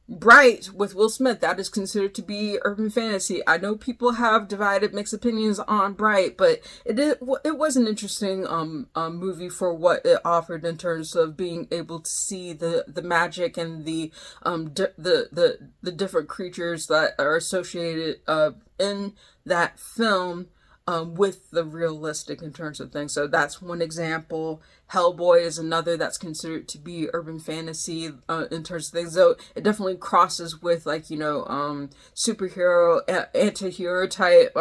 Bright with Will Smith, that is considered to be urban fantasy. I know people have divided mixed opinions on Bright, but it was an interesting movie for what it offered in terms of being able to see the magic and the different creatures that are associated in that film with the realistic in terms of things. So that's one example. Hellboy is another that's considered to be urban fantasy in terms of things. So it definitely crosses with, like, you know, superhero, anti-hero type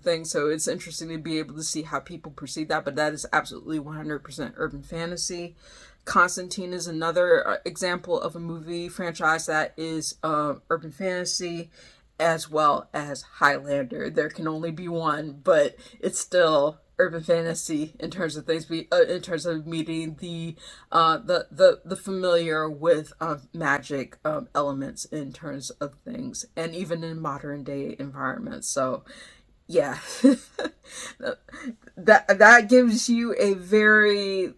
things. So it's interesting to be able to see how people perceive that, but that is absolutely 100% urban fantasy. Constantine is another example of a movie franchise that is urban fantasy, as well as Highlander. There can only be one, but it's still urban fantasy in terms of things. In terms of meeting the familiar with magic elements in terms of things, and even in modern day environments. So, yeah, that gives you a very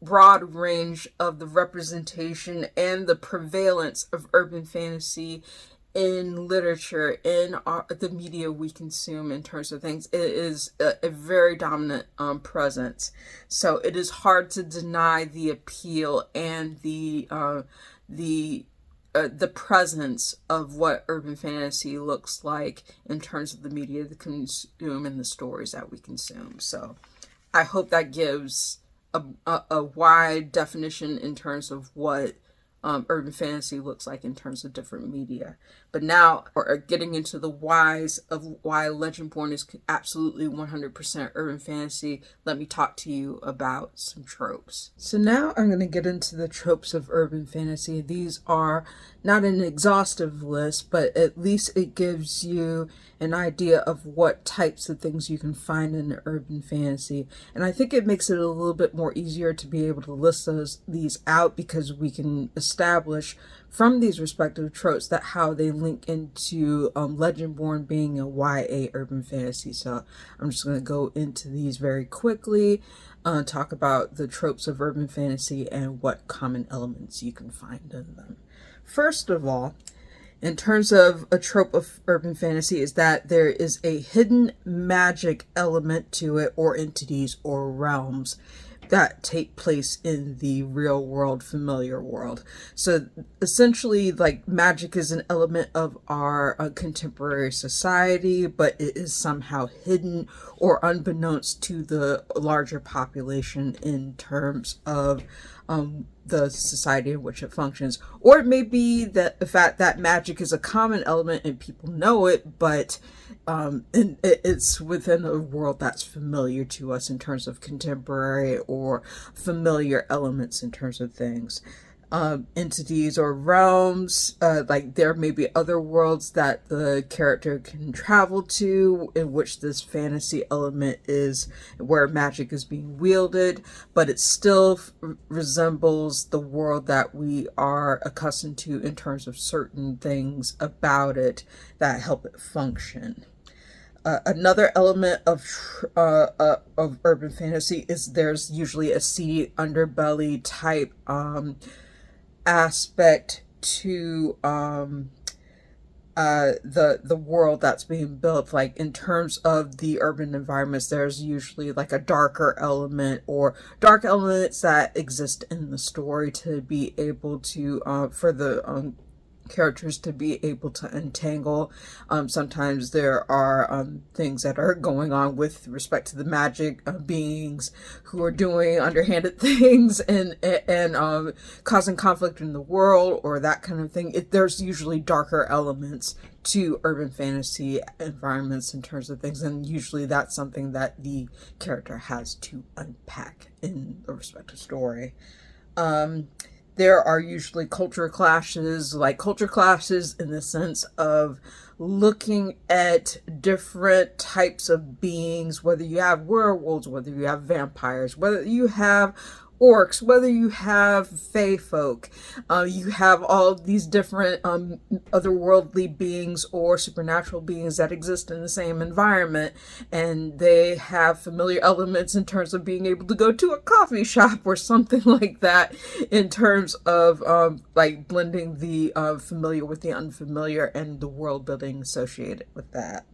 broad range of the representation and the prevalence of urban fantasy in literature, in the media we consume in terms of things. It is a very dominant presence. So it is hard to deny the appeal and the presence of what urban fantasy looks like in terms of the media that consume and the stories that we consume. So I hope that gives a wide definition in terms of what urban fantasy looks like in terms of different media. But now we're getting into the whys of why Legendborn is absolutely 100% urban fantasy. Let me talk to you about some tropes. So now I'm going to get into the tropes of urban fantasy. These are not an exhaustive list, but at least it gives you an idea of what types of things you can find in urban fantasy. And I think it makes it a little bit more easier to be able to list these out, because we can establish from these respective tropes that how they link into Legendborn being a YA urban fantasy. So I'm just going to go into these very quickly, talk about the tropes of urban fantasy and what common elements you can find in them. First of all, in terms of a trope of urban fantasy, is that there is a hidden magic element to it, or entities or realms. that take place in the real world, familiar world. So essentially, like, magic is an element of our contemporary society, but it is somehow hidden or unbeknownst to the larger population in terms of the society in which it functions. Or it may be that the fact that magic is a common element and people know it, but and it's within a world that's familiar to us in terms of contemporary or familiar elements in terms of things. Entities or realms, like there may be other worlds that the character can travel to in which this fantasy element is where magic is being wielded, but it still resembles the world that we are accustomed to in terms of certain things about it that help it function. Another element of urban fantasy is there's usually a seedy underbelly type aspect to the world that's being built. Like in terms of the urban environments, there's usually like a darker element or dark elements that exist in the story to be able to for the characters to be able to untangle. Sometimes there are things that are going on with respect to the magic beings who are doing underhanded things and causing conflict in the world or that kind of thing. There's usually darker elements to urban fantasy environments in terms of things, and usually that's something that the character has to unpack in the respective story. There are usually culture clashes in the sense of looking at different types of beings, whether you have werewolves, whether you have vampires, whether you have orcs, whether you have fae folk, you have all these different otherworldly beings or supernatural beings that exist in the same environment, and they have familiar elements in terms of being able to go to a coffee shop or something like that, in terms of like blending the familiar with the unfamiliar and the world building associated with that.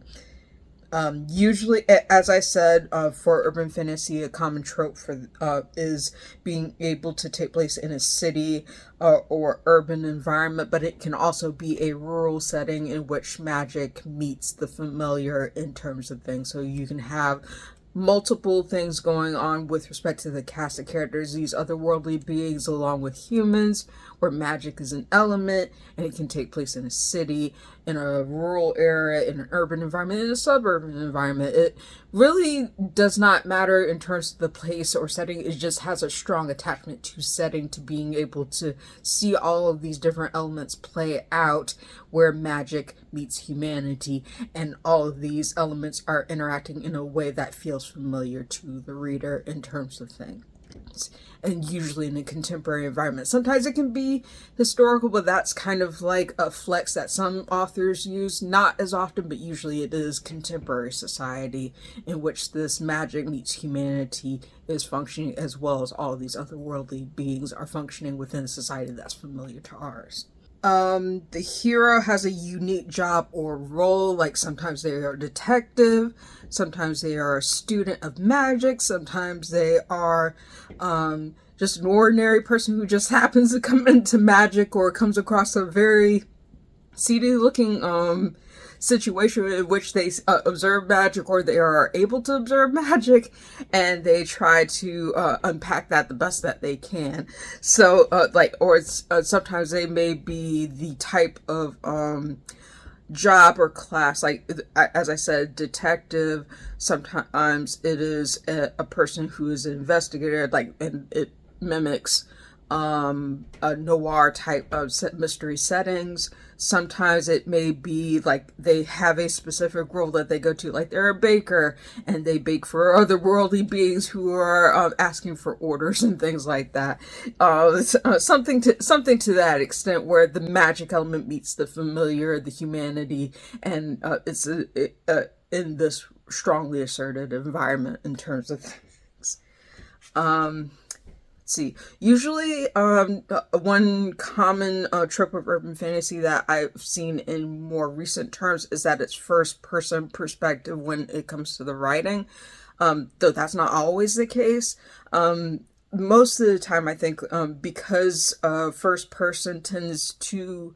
Usually, as I said, for urban fantasy, a common trope for is being able to take place in a city or urban environment, but it can also be a rural setting in which magic meets the familiar in terms of things. So you can have multiple things going on with respect to the cast of characters, these otherworldly beings along with humans, where magic is an element, and it can take place in a city, in a rural area, in an urban environment, in a suburban environment. It really does not matter in terms of the place or setting. It just has a strong attachment to setting, to being able to see all of these different elements play out where magic meets humanity, and all of these elements are interacting in a way that feels familiar to the reader in terms of things. And usually in a contemporary environment. Sometimes it can be historical, but that's kind of like a flex that some authors use. Not as often, but usually it is contemporary society in which this magic meets humanity is functioning, as well as all of these otherworldly beings are functioning within a society that's familiar to ours. The hero has a unique job or role, like sometimes they are a detective, sometimes they are a student of magic, sometimes they are just an ordinary person who just happens to come into magic or comes across a very seedy looking situation in which they observe magic, or they are able to observe magic, and they try to unpack that the best that they can. So sometimes they may be the type of job or class, like as I said, detective. Sometimes it is a person who is an investigator, like, and it mimics a noir type of mystery settings. Sometimes it may be like they have a specific role that they go to, like they're a baker and they bake for otherworldly beings who are asking for orders and things like that. Something to that extent, where the magic element meets the familiar, the humanity, and it's in this strongly asserted environment in terms of things. see. Usually, one common trope of urban fantasy that I've seen in more recent terms is that it's first person perspective when it comes to the writing. Though that's not always the case. Most of the time, I think, because first person tends to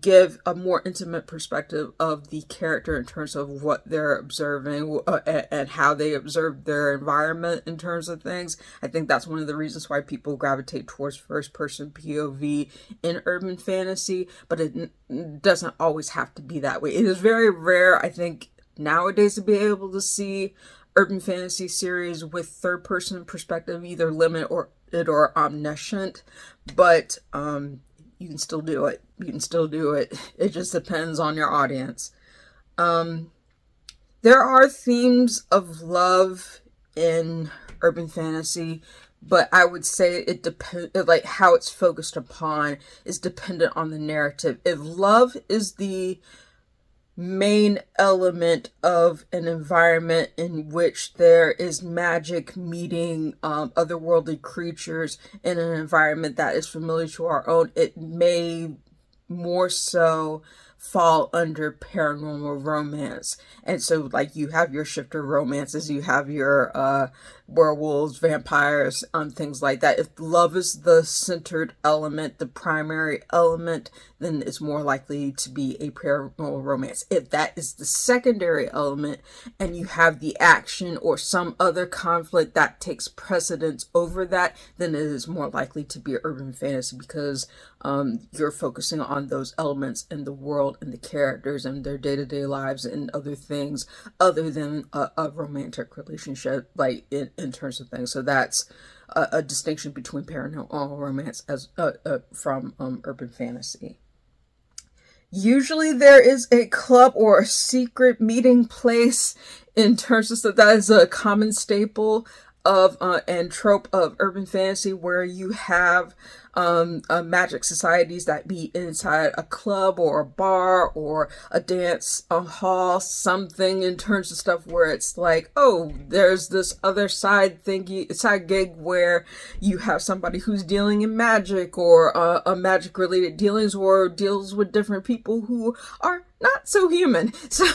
give a more intimate perspective of the character in terms of what they're observing, and how they observe their environment in terms of things. I think that's one of the reasons why people gravitate towards first person POV in urban fantasy, but it doesn't always have to be that way. It is very rare, I think, nowadays to be able to see urban fantasy series with third person perspective, either limit or omniscient, but you can still do it. You can still do it. It just depends on your audience. There are themes of love in urban fantasy, but I would say it depends, like how it's focused upon is dependent on the narrative. If love is the main element of an environment in which there is magic meeting otherworldly creatures in an environment that is familiar to our own, it may more so fall under paranormal romance. And so, like, you have your shifter romances, you have your werewolves, vampires, things like that. If love is the centered element, the primary element, then it's more likely to be a paranormal romance. If that is the secondary element and you have the action or some other conflict that takes precedence over that, then it is more likely to be urban fantasy, because you're focusing on those elements in the world and the characters and their day-to-day lives and other things other than a romantic relationship, like in terms of things. So that's a distinction between paranormal romance as from urban fantasy. Usually there is a club or a secret meeting place in terms of stuff. That is a common staple of and trope of urban fantasy, where you have magic societies that meet inside a club or a bar or a dance hall, something in terms of stuff where it's like, oh, there's this other side gig where you have somebody who's dealing in magic or a magic related dealings, or deals with different people who are not so human. So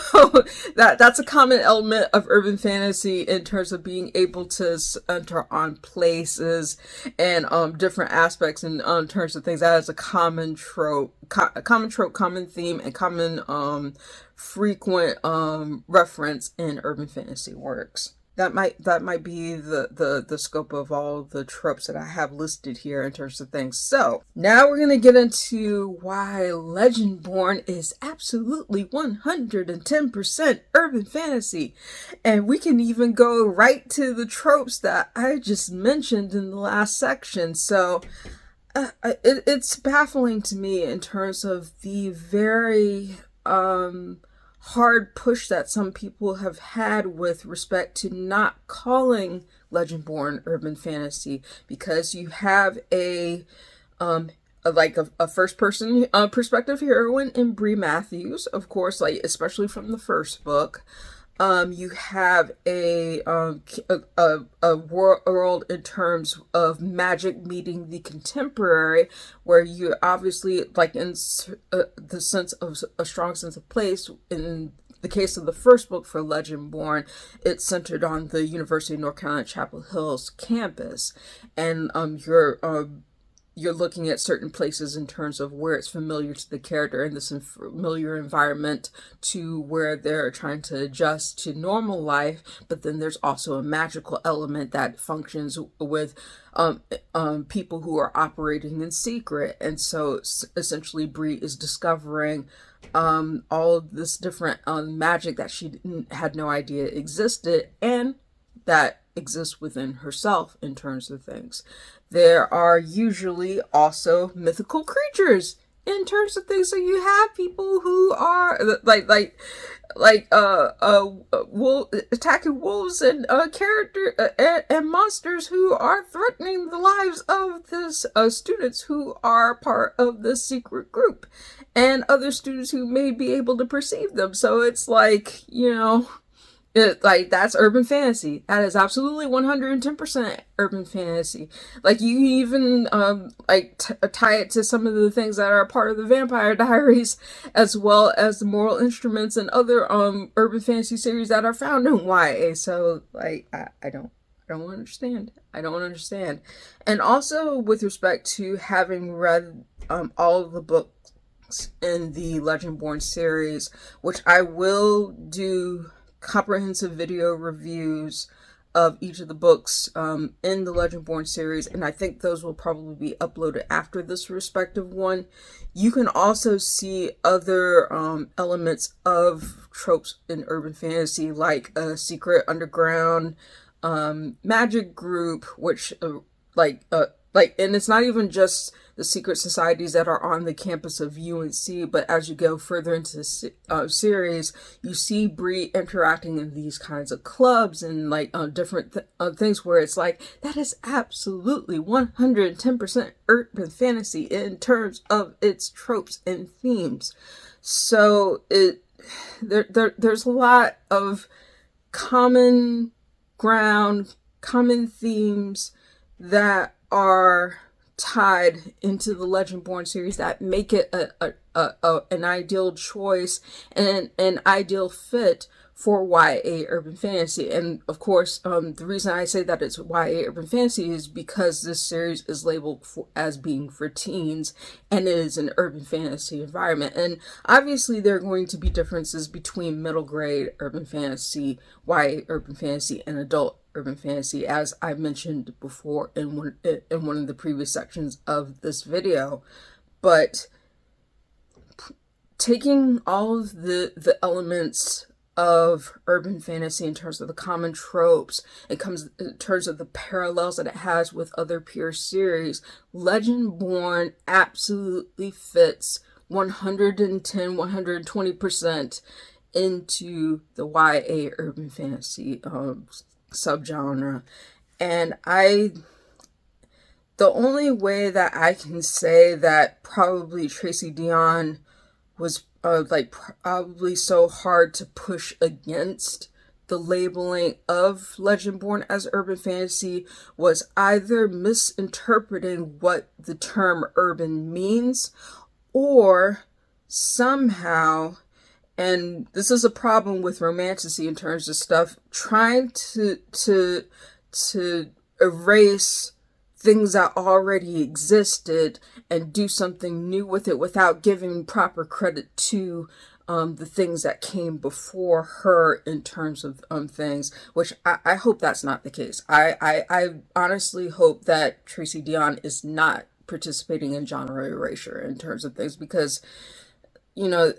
that's a common element of urban fantasy in terms of being able to enter on places and different aspects in terms of things. That is a common trope, common theme, and common frequent reference in urban fantasy works. That might be the scope of all the tropes that I have listed here in terms of things. So now we're going to get into why Legendborn is absolutely 110% urban fantasy. And we can even go right to the tropes that I just mentioned in the last section. So it's baffling to me in terms of the very hard push that some people have had with respect to not calling Legendborn urban fantasy, because you have a first person perspective heroine in Bree Matthews, of course, like especially from the first book. You have a world in terms of magic meeting the contemporary, where you obviously, like in the sense of a strong sense of place. In the case of the first book for Legendborn, it's centered on the University of North Carolina Chapel Hill's campus, and you're looking at certain places in terms of where it's familiar to the character in this familiar environment to where they're trying to adjust to normal life. But then there's also a magical element that functions with people who are operating in secret. And so essentially Bree is discovering all of this different magic that she had no idea existed, and that exists within herself in terms of things. There are usually also mythical creatures in terms of things. So you have people who are attacking wolves and and monsters who are threatening the lives of this students who are part of this secret group, and other students who may be able to perceive them. So it's like, That's urban fantasy. That is absolutely 110% urban fantasy. Like, you can even tie it to some of the things that are part of the Vampire Diaries, as well as the Moral Instruments and other urban fantasy series that are found in YA. So like, I don't understand. I don't understand. And also, with respect to having read all of the books in the Legendborn series, which I will do comprehensive video reviews of each of the books in the Legendborn series, and I think those will probably be uploaded after this respective one. You can also see other elements of tropes in urban fantasy, like a secret underground magic group, which and it's not even just the secret societies that are on the campus of UNC, but as you go further into the series, you see Bree interacting in these kinds of clubs and like different things where it's like, that is absolutely 110% urban fantasy in terms of its tropes and themes. So there's a lot of common ground, common themes that are tied into the Legendborn series that make it an ideal choice and an ideal fit for YA urban fantasy. And of course, the reason I say that it's YA urban fantasy is because this series is labeled as being for teens, and it is an urban fantasy environment. And obviously there are going to be differences between middle grade urban fantasy, YA urban fantasy, and adult urban fantasy, as I mentioned before in one of the previous sections of this video. But taking all of the elements of urban fantasy in terms of the common tropes, it comes in terms of the parallels that it has with other peer series, Legendborn absolutely fits 110, 120% into the YA urban fantasy subgenre. And the only way that I can say that probably Tracy Deonn was probably so hard to push against the labeling of Legendborn as urban fantasy was either misinterpreting what the term urban means, or somehow, and this is a problem with romantasy in terms of stuff, trying to erase things that already existed and do something new with it without giving proper credit to the things that came before her in terms of things, which I hope that's not the case. I honestly hope that Tracy Deonn is not participating in genre erasure in terms of things, because, you know,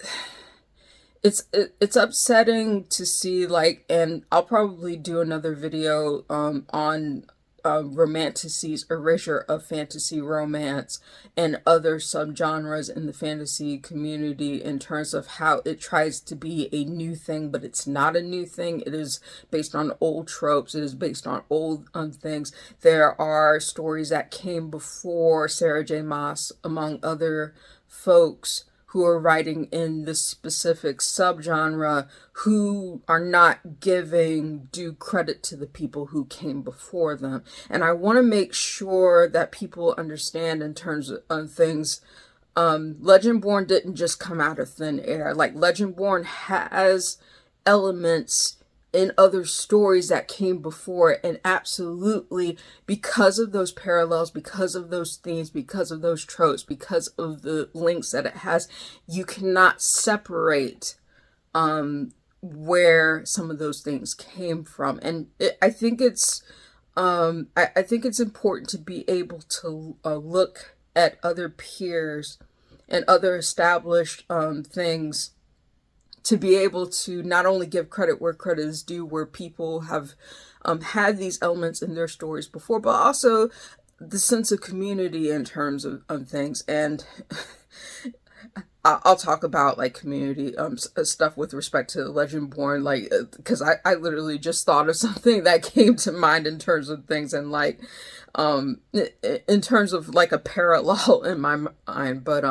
it's upsetting to see, like, and I'll probably do another video on romantasy's erasure of fantasy romance and other subgenres in the fantasy community in terms of how it tries to be a new thing, but it's not a new thing. It is based on old tropes. It is based on old things. There are stories that came before Sarah J. Maas, among other folks, who are writing in this specific subgenre, who are not giving due credit to the people who came before them. And I want to make sure that people understand in terms of things. Legendborn didn't just come out of thin air. Like, Legendborn has elements in other stories that came before it, and absolutely, because of those parallels, because of those themes, because of those tropes, because of the links that it has, you cannot separate where some of those things came from. And I think it's important to be able to look at other peers and other established things, to be able to not only give credit where credit is due, where people have had these elements in their stories before, but also the sense of community in terms of things. And I'll talk about like community stuff with respect to Legendborn, like because I literally just thought of something that came to mind in terms of things, and like in terms of like a parallel in my mind. But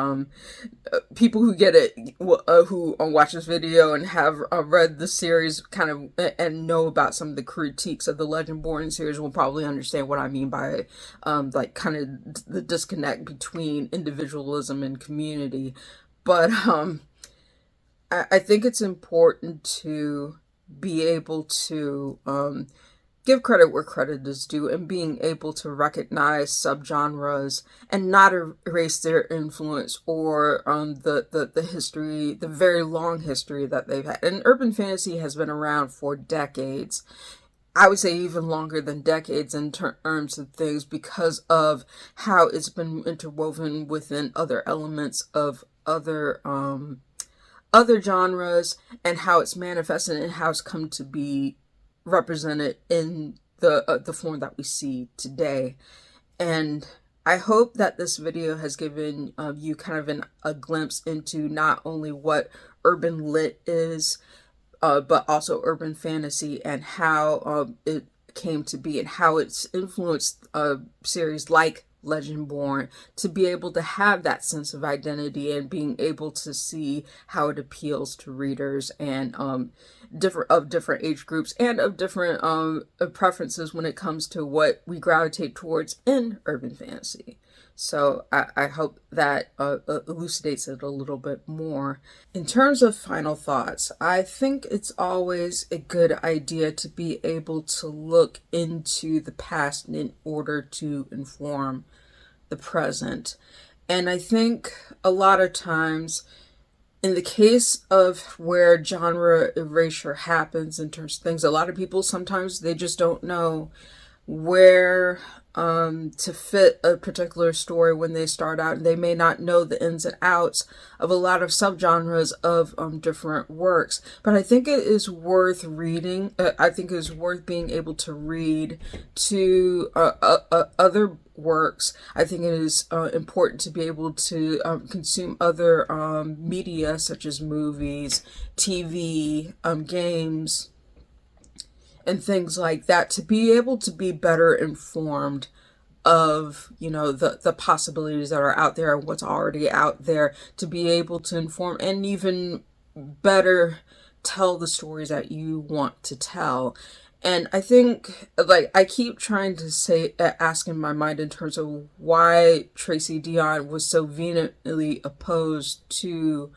people who get it, who watch this video and have read the series kind of and know about some of the critiques of the Legendborn series will probably understand what I mean by like kind of the disconnect between individualism and community. But I think it's important to be able to give credit where credit is due, and being able to recognize subgenres and not erase their influence or the history, the very long history that they've had. And urban fantasy has been around for decades. I would say even longer than decades in terms of things, because of how it's been interwoven within other elements of other genres, and how it's manifested and how it's come to be represented in the form that we see today. And I hope that this video has given you kind of a glimpse into not only what urban lit is, but also urban fantasy, and how it came to be, and how it's influenced series like Legendborn to be able to have that sense of identity, and being able to see how it appeals to readers and different age groups and of different preferences when it comes to what we gravitate towards in urban fantasy. So I hope that elucidates it a little bit more. In terms of final thoughts, I think it's always a good idea to be able to look into the past in order to inform the present. And I think a lot of times, in the case of where genre erasure happens in terms of things, a lot of people sometimes they just don't know where to fit a particular story when they start out, and they may not know the ins and outs of a lot of subgenres of different works. But I think it is worth reading. I think it is worth being able to read to other works. I think it is important to be able to consume other media such as movies, TV, games, and things like that, to be able to be better informed of, you know, the possibilities that are out there and what's already out there, to be able to inform and even better tell the stories that you want to tell. And I think, like, I keep trying to say, ask in my mind in terms of why Tracy Deonn was so vehemently opposed to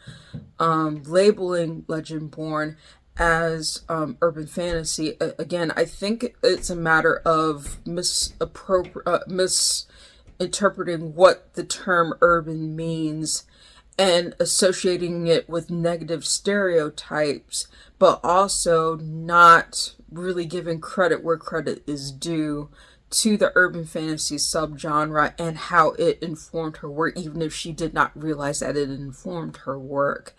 labeling Legendborn as urban fantasy. Again, I think it's a matter of misinterpreting what the term urban means and associating it with negative stereotypes, but also not really giving credit where credit is due to the urban fantasy subgenre and how it informed her work, even if she did not realize that it informed her work.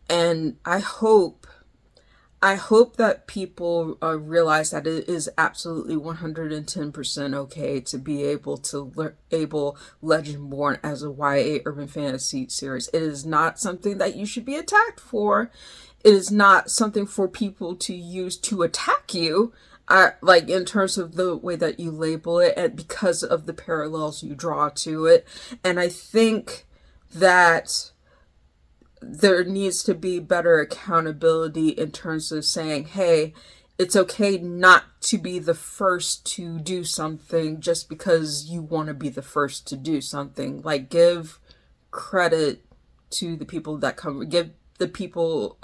And I hope that people realize that it is absolutely 110% okay to be able to label Legendborn as a YA urban fantasy series. It is not something that you should be attacked for. It is not something for people to use to attack you, like in terms of the way that you label it and because of the parallels you draw to it. And I think that there needs to be better accountability in terms of saying, hey, it's okay not to be the first to do something just because you want to be the first to do something. Like, give credit to the people that come, give the people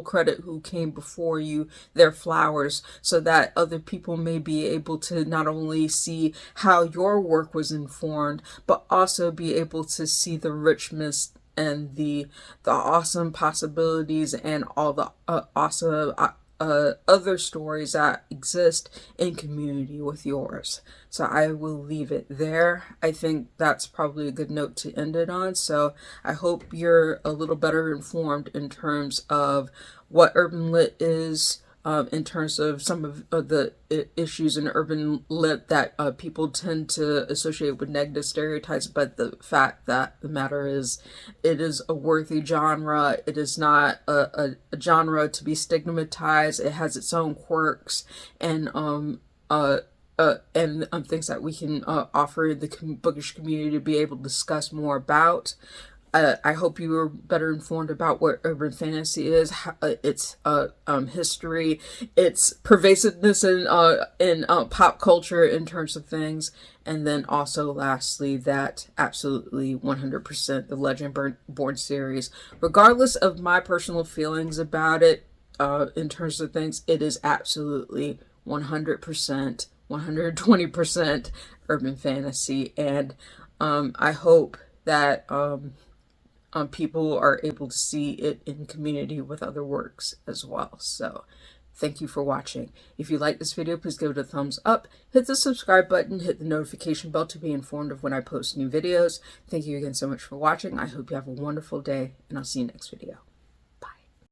credit who came before you, their flowers, so that other people may be able to not only see how your work was informed, but also be able to see the richness and the awesome possibilities and all the awesome other stories that exist in community with yours. So I will leave it there. I think that's probably a good note to end it on. So I hope you're a little better informed in terms of what urban lit is, in terms of some of the issues in urban lit that people tend to associate with negative stereotypes, but the fact that the matter is, it is a worthy genre. It is not a genre to be stigmatized. It has its own quirks and things that we can offer the bookish community to be able to discuss more about. I hope you were better informed about what urban fantasy is, its history, its pervasiveness in pop culture in terms of things, and then also lastly that absolutely 100% the Legendborn series, regardless of my personal feelings about it, in terms of things, it is absolutely 100%, 120% urban fantasy, and I hope that people are able to see it in community with other works as well. So thank you for watching. If you like this video, please give it a thumbs up, hit the subscribe button, hit the notification bell to be informed of when I post new videos. Thank you again so much for watching. I hope you have a wonderful day, and I'll see you next video.